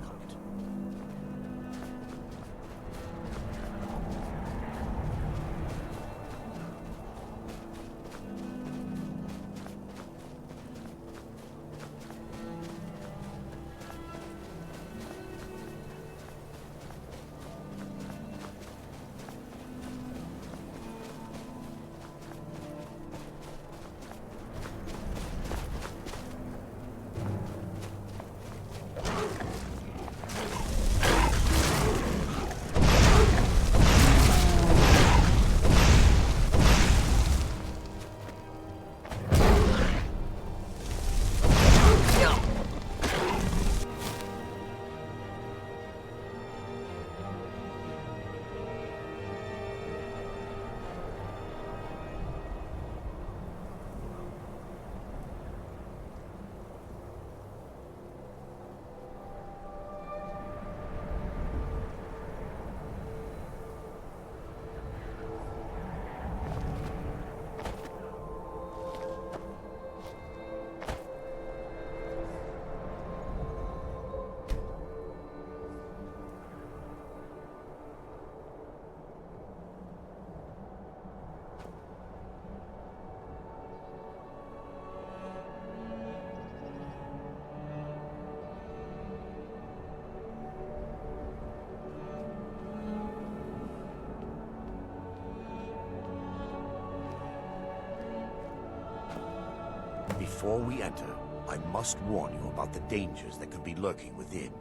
Before we enter, I must warn you about the dangers that could be lurking within.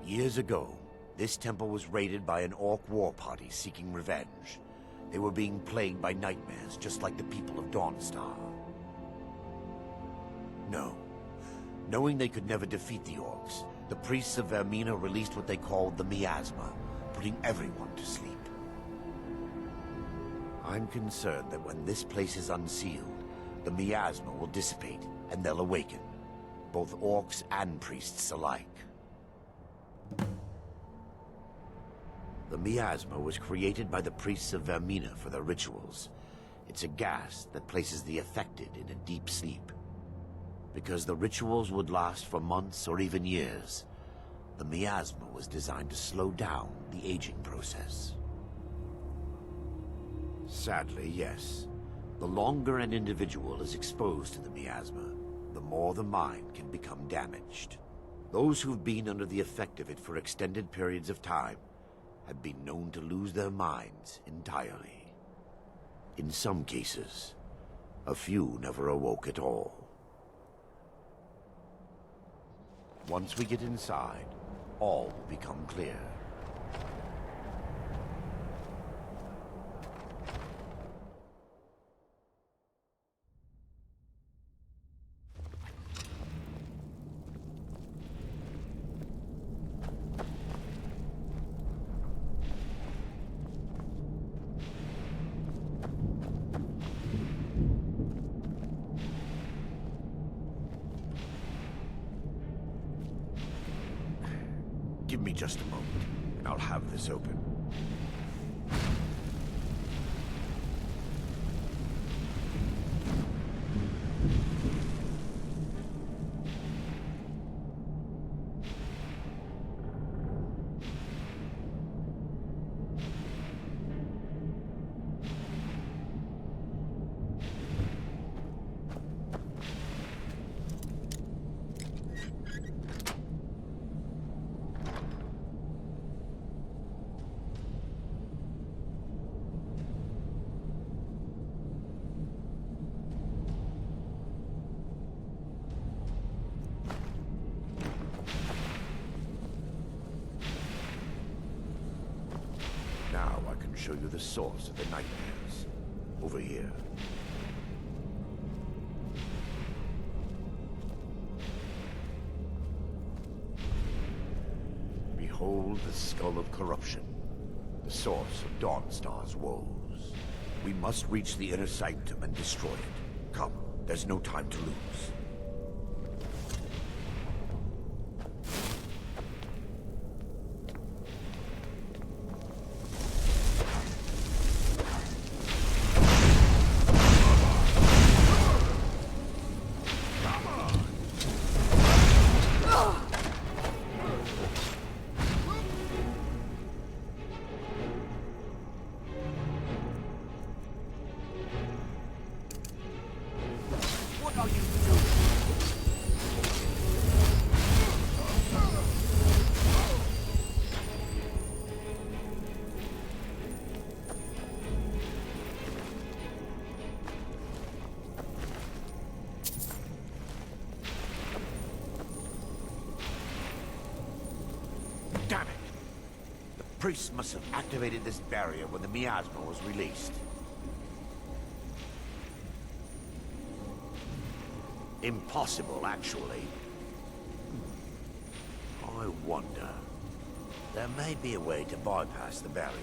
Years ago, this temple was raided by an orc war party seeking revenge. They were being plagued by nightmares, just like the people of Dawnstar. No. Knowing they could never defeat the orcs, the priests of Vermina released what they called the miasma, putting everyone to sleep. I'm concerned that when this place is unsealed, the miasma will dissipate, and they'll awaken. Both orcs and priests alike. The miasma was created by the priests of Vermina for their rituals. It's a gas that places the affected in a deep sleep. Because the rituals would last for months or even years, the miasma was designed to slow down the aging process. Sadly, yes. The longer an individual is exposed to the miasma, the more the mind can become damaged. Those who've been under the effect of it for extended periods of time have been known to lose their minds entirely. In some cases, a few never awoke at all. Once we get inside, all will become clear. Give me just a moment, and I'll have this open. Now I can show you the source of the nightmares. Over here. Behold the Skull of Corruption, the source of Dawnstar's woes. We must reach the inner sanctum and destroy it. Come, there's no time to lose. Damn it! The priests must have activated this barrier when the miasma was released. Impossible, actually. I wonder. There may be a way to bypass the barrier,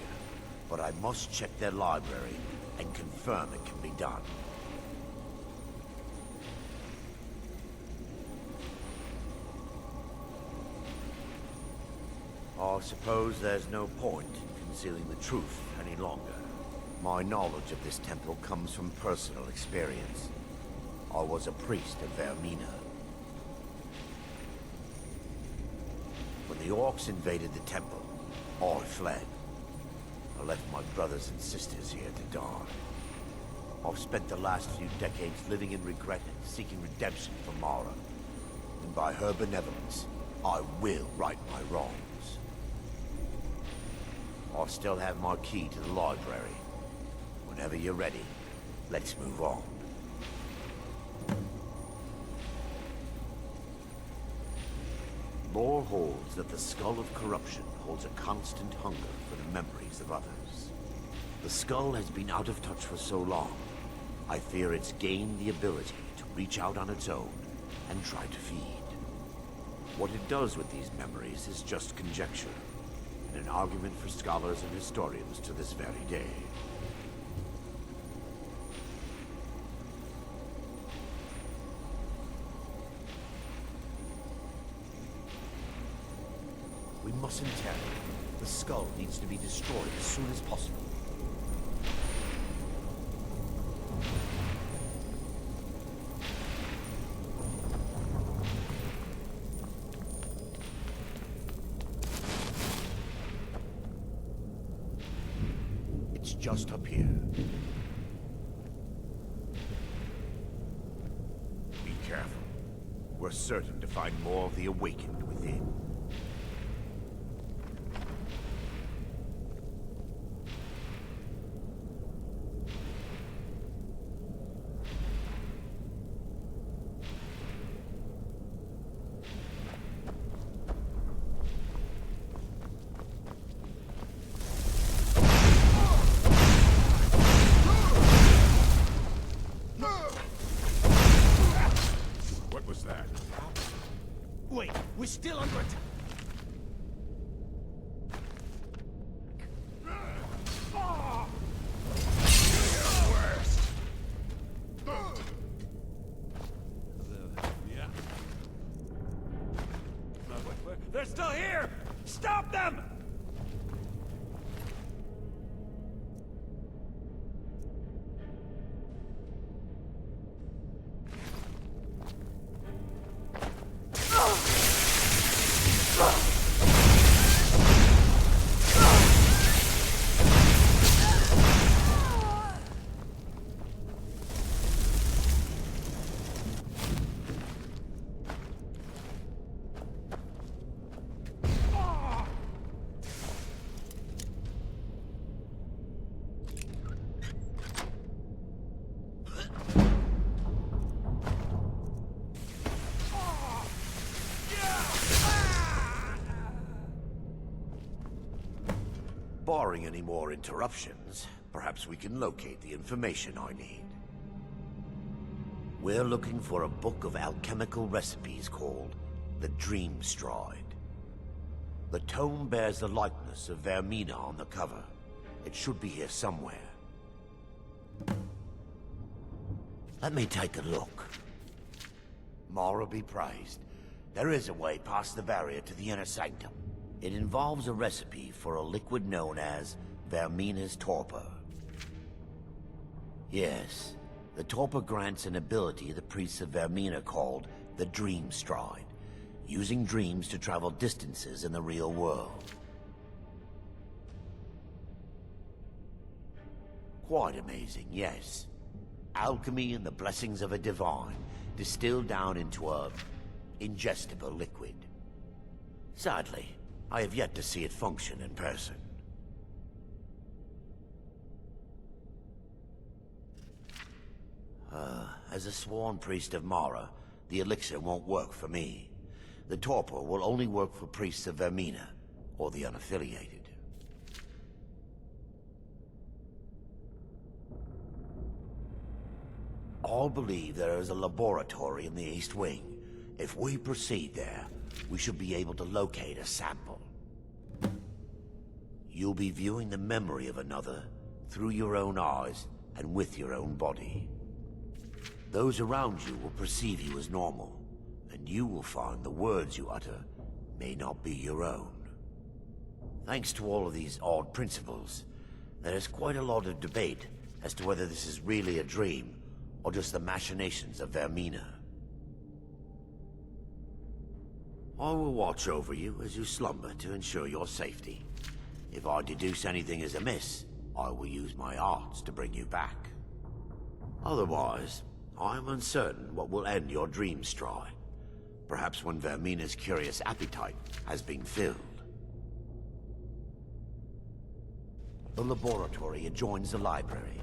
but I must check their library and confirm it can be done. I suppose there's no point in concealing the truth any longer. My knowledge of this temple comes from personal experience. I was a priest of Vermina. When the orcs invaded the temple, I fled. I left my brothers and sisters here to die. I've spent the last few decades living in regret and seeking redemption for Mara. And by her benevolence, I will right my wrongs. I still have my key to the library. Whenever you're ready, let's move on. Lore holds that the Skull of Corruption holds a constant hunger for the memories of others. The skull has been out of touch for so long, I fear it's gained the ability to reach out on its own and try to feed. What it does with these memories is just conjecture, and an argument for scholars and historians to this very day. We mustn't tarry. The skull needs to be destroyed as soon as possible. It's just up here. Be careful. We're certain to find more of the Awakened within. What was that? Wait, we're still under attack. They're still here! Stop them! Barring any more interruptions, perhaps we can locate the information I need. We're looking for a book of alchemical recipes called the Dream Stride. The tome bears the likeness of Vermina on the cover. It should be here somewhere. Let me take a look. Mara be praised. There is a way past the barrier to the inner sanctum. It involves a recipe for a liquid known as Vermina's torpor. Yes, the torpor grants an ability the priests of Vermina called the Dream Stride, using dreams to travel distances in the real world. Quite amazing, yes. Alchemy and the blessings of a divine, distilled down into a ingestible liquid. Sadly, I have yet to see it function in person. As a sworn priest of Mara, the elixir won't work for me. The torpor will only work for priests of Vermina, or the unaffiliated. All believe there is a laboratory in the East Wing. If we proceed there, we should be able to locate a sample. You'll be viewing the memory of another through your own eyes and with your own body. Those around you will perceive you as normal, and you will find the words you utter may not be your own. Thanks to all of these odd principles, there is quite a lot of debate as to whether this is really a dream or just the machinations of Vermina. I will watch over you as you slumber to ensure your safety. If I deduce anything is amiss, I will use my arts to bring you back. Otherwise, I am uncertain what will end your dream stride. Perhaps when Vermina's curious appetite has been filled. The laboratory adjoins the library.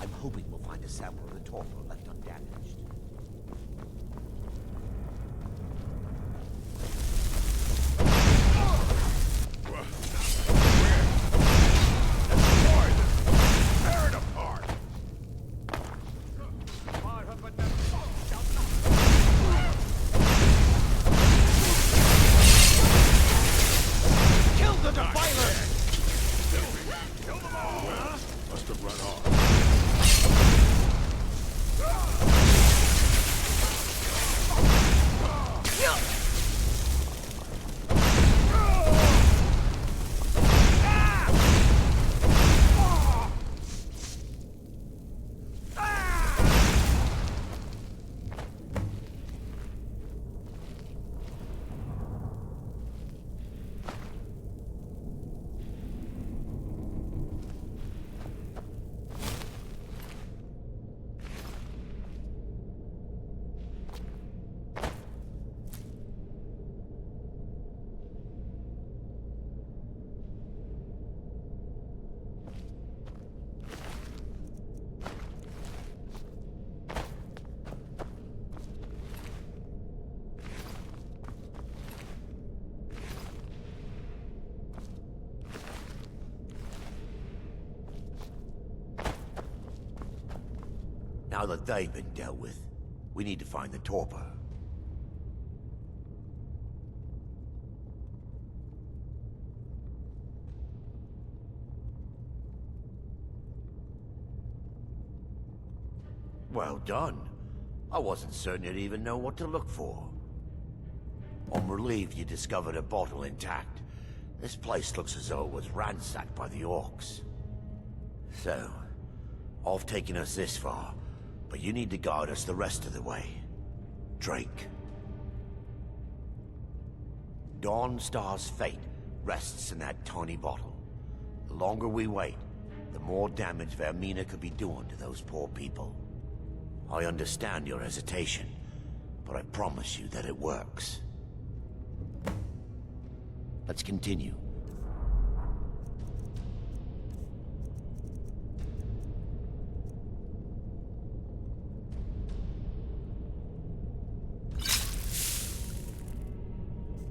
I'm hoping we'll find a sample of the torpor left undamaged. Tear it apart! Kill the defiler! Kill them all! Must have run off. Now that they've been dealt with, we need to find the torpor. Well done. I wasn't certain you'd even know what to look for. I'm relieved you discovered a bottle intact. This place looks as though it was ransacked by the orcs. So, I've taken us this far, but you need to guide us the rest of the way. Drink. Dawnstar's fate rests in that tiny bottle. The longer we wait, the more damage Vermina could be doing to those poor people. I understand your hesitation, but I promise you that it works. Let's continue.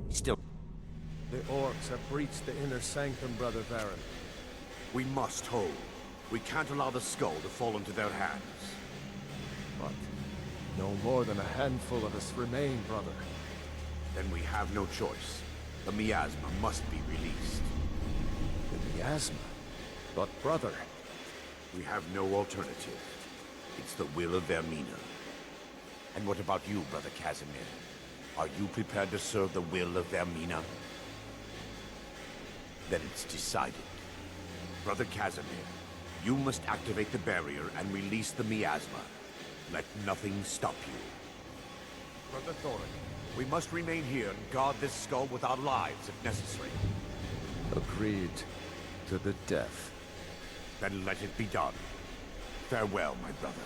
Still. The orcs have breached the inner sanctum, Brother Varen. We must hold. We can't allow the skull to fall into their hands. But no more than a handful of us remain, brother. Then we have no choice. The miasma must be released. The miasma? But brother... We have no alternative. It's the will of Vermina. And what about you, Brother Casimir? Are you prepared to serve the will of Vermina? Then it's decided. Brother Casimir, you must activate the barrier and release the miasma. Let nothing stop you. Brother Thorn. We must remain here and guard this skull with our lives if necessary. Agreed to the death. Then let it be done. Farewell, my brothers.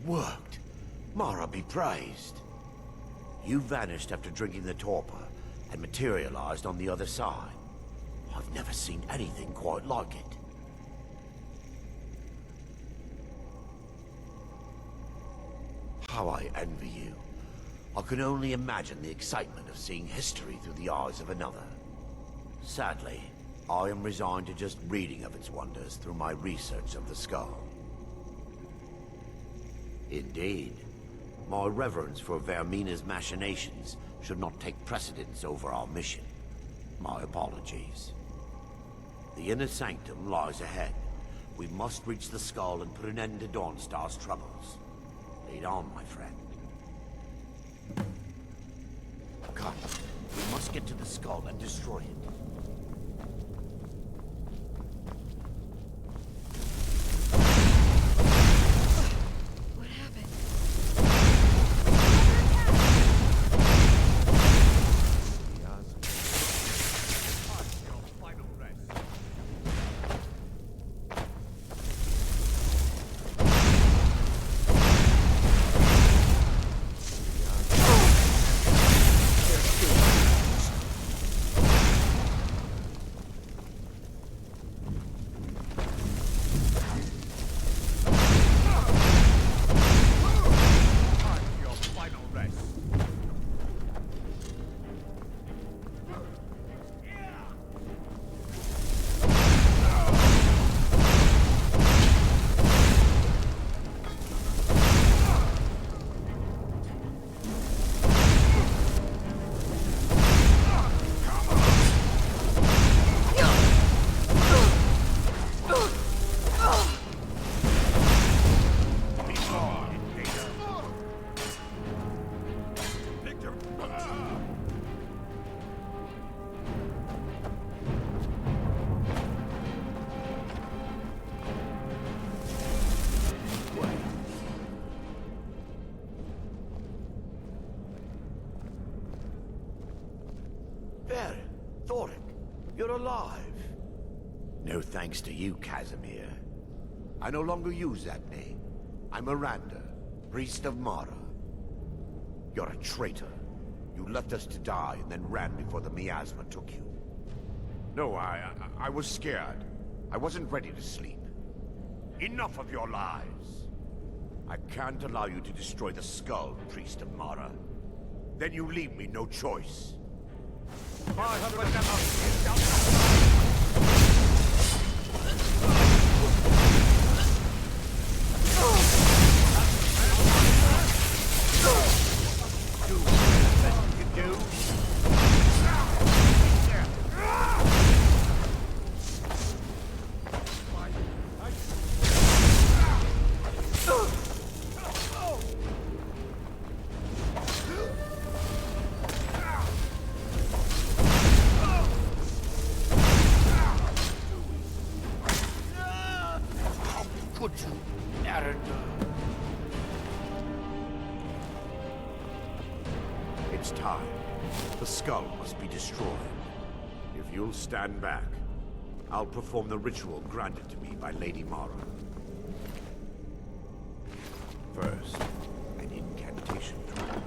Worked. Mara be praised. You vanished after drinking the torpor and materialized on the other side. I've never seen anything quite like it. How I envy you. I can only imagine the excitement of seeing history through the eyes of another. Sadly, I am resigned to just reading of its wonders through my research of the skull. Indeed. My reverence for Vermina's machinations should not take precedence over our mission. My apologies. The inner sanctum lies ahead. We must reach the skull and put an end to Dawnstar's troubles. Lead on, my friend. Come. We must get to the skull and destroy it. alive. No thanks to you, Casimir. I no longer use that name. I'm Miranda, priest of Mara. You're a traitor. You left us to die and then ran before the miasma took you. No, I was scared. I wasn't ready to sleep. Enough of your lies! I can't allow you to destroy the skull, priest of Mara. Then you leave me no choice. 500 of do the best you can do. It's time. The skull must be destroyed. If you'll stand back, I'll perform the ritual granted to me by Lady Mara. First, an incantation trial.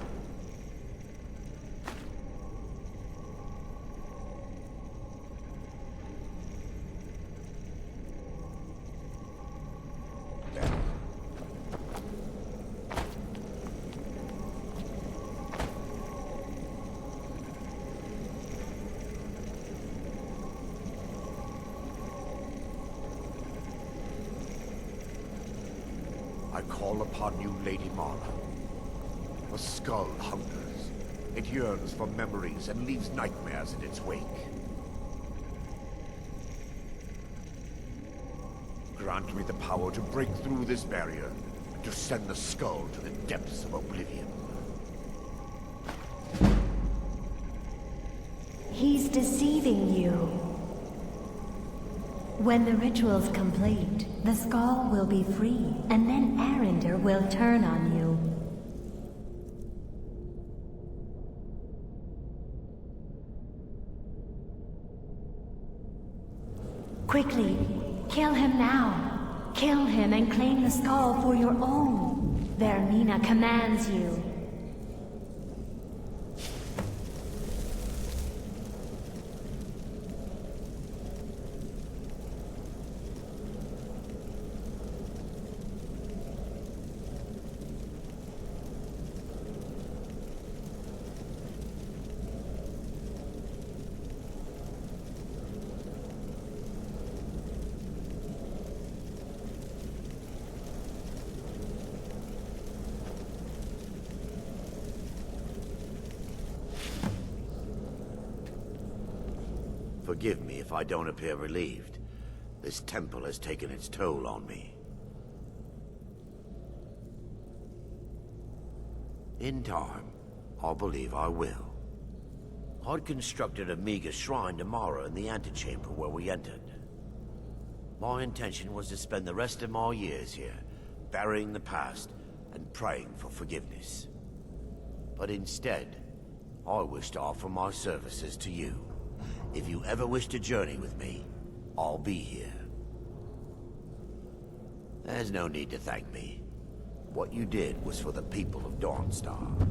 I call upon you, Lady Mara. The skull hungers. It yearns for memories and leaves nightmares in its wake. Grant me the power to break through this barrier and to send the skull to the depths of oblivion. He's deceiving you. When the ritual's complete, the skull will be free, and then Arender will turn on you. Quickly, kill him now. Kill him and claim the skull for your own. Vermina commands you. Forgive me if I don't appear relieved. This temple has taken its toll on me. In time, I believe I will. I'd constructed a meager shrine to Mara in the antechamber where we entered. My intention was to spend the rest of my years here, burying the past and praying for forgiveness. But instead, I wish to offer my services to you. If you ever wish to journey with me, I'll be here. There's no need to thank me. What you did was for the people of Dawnstar.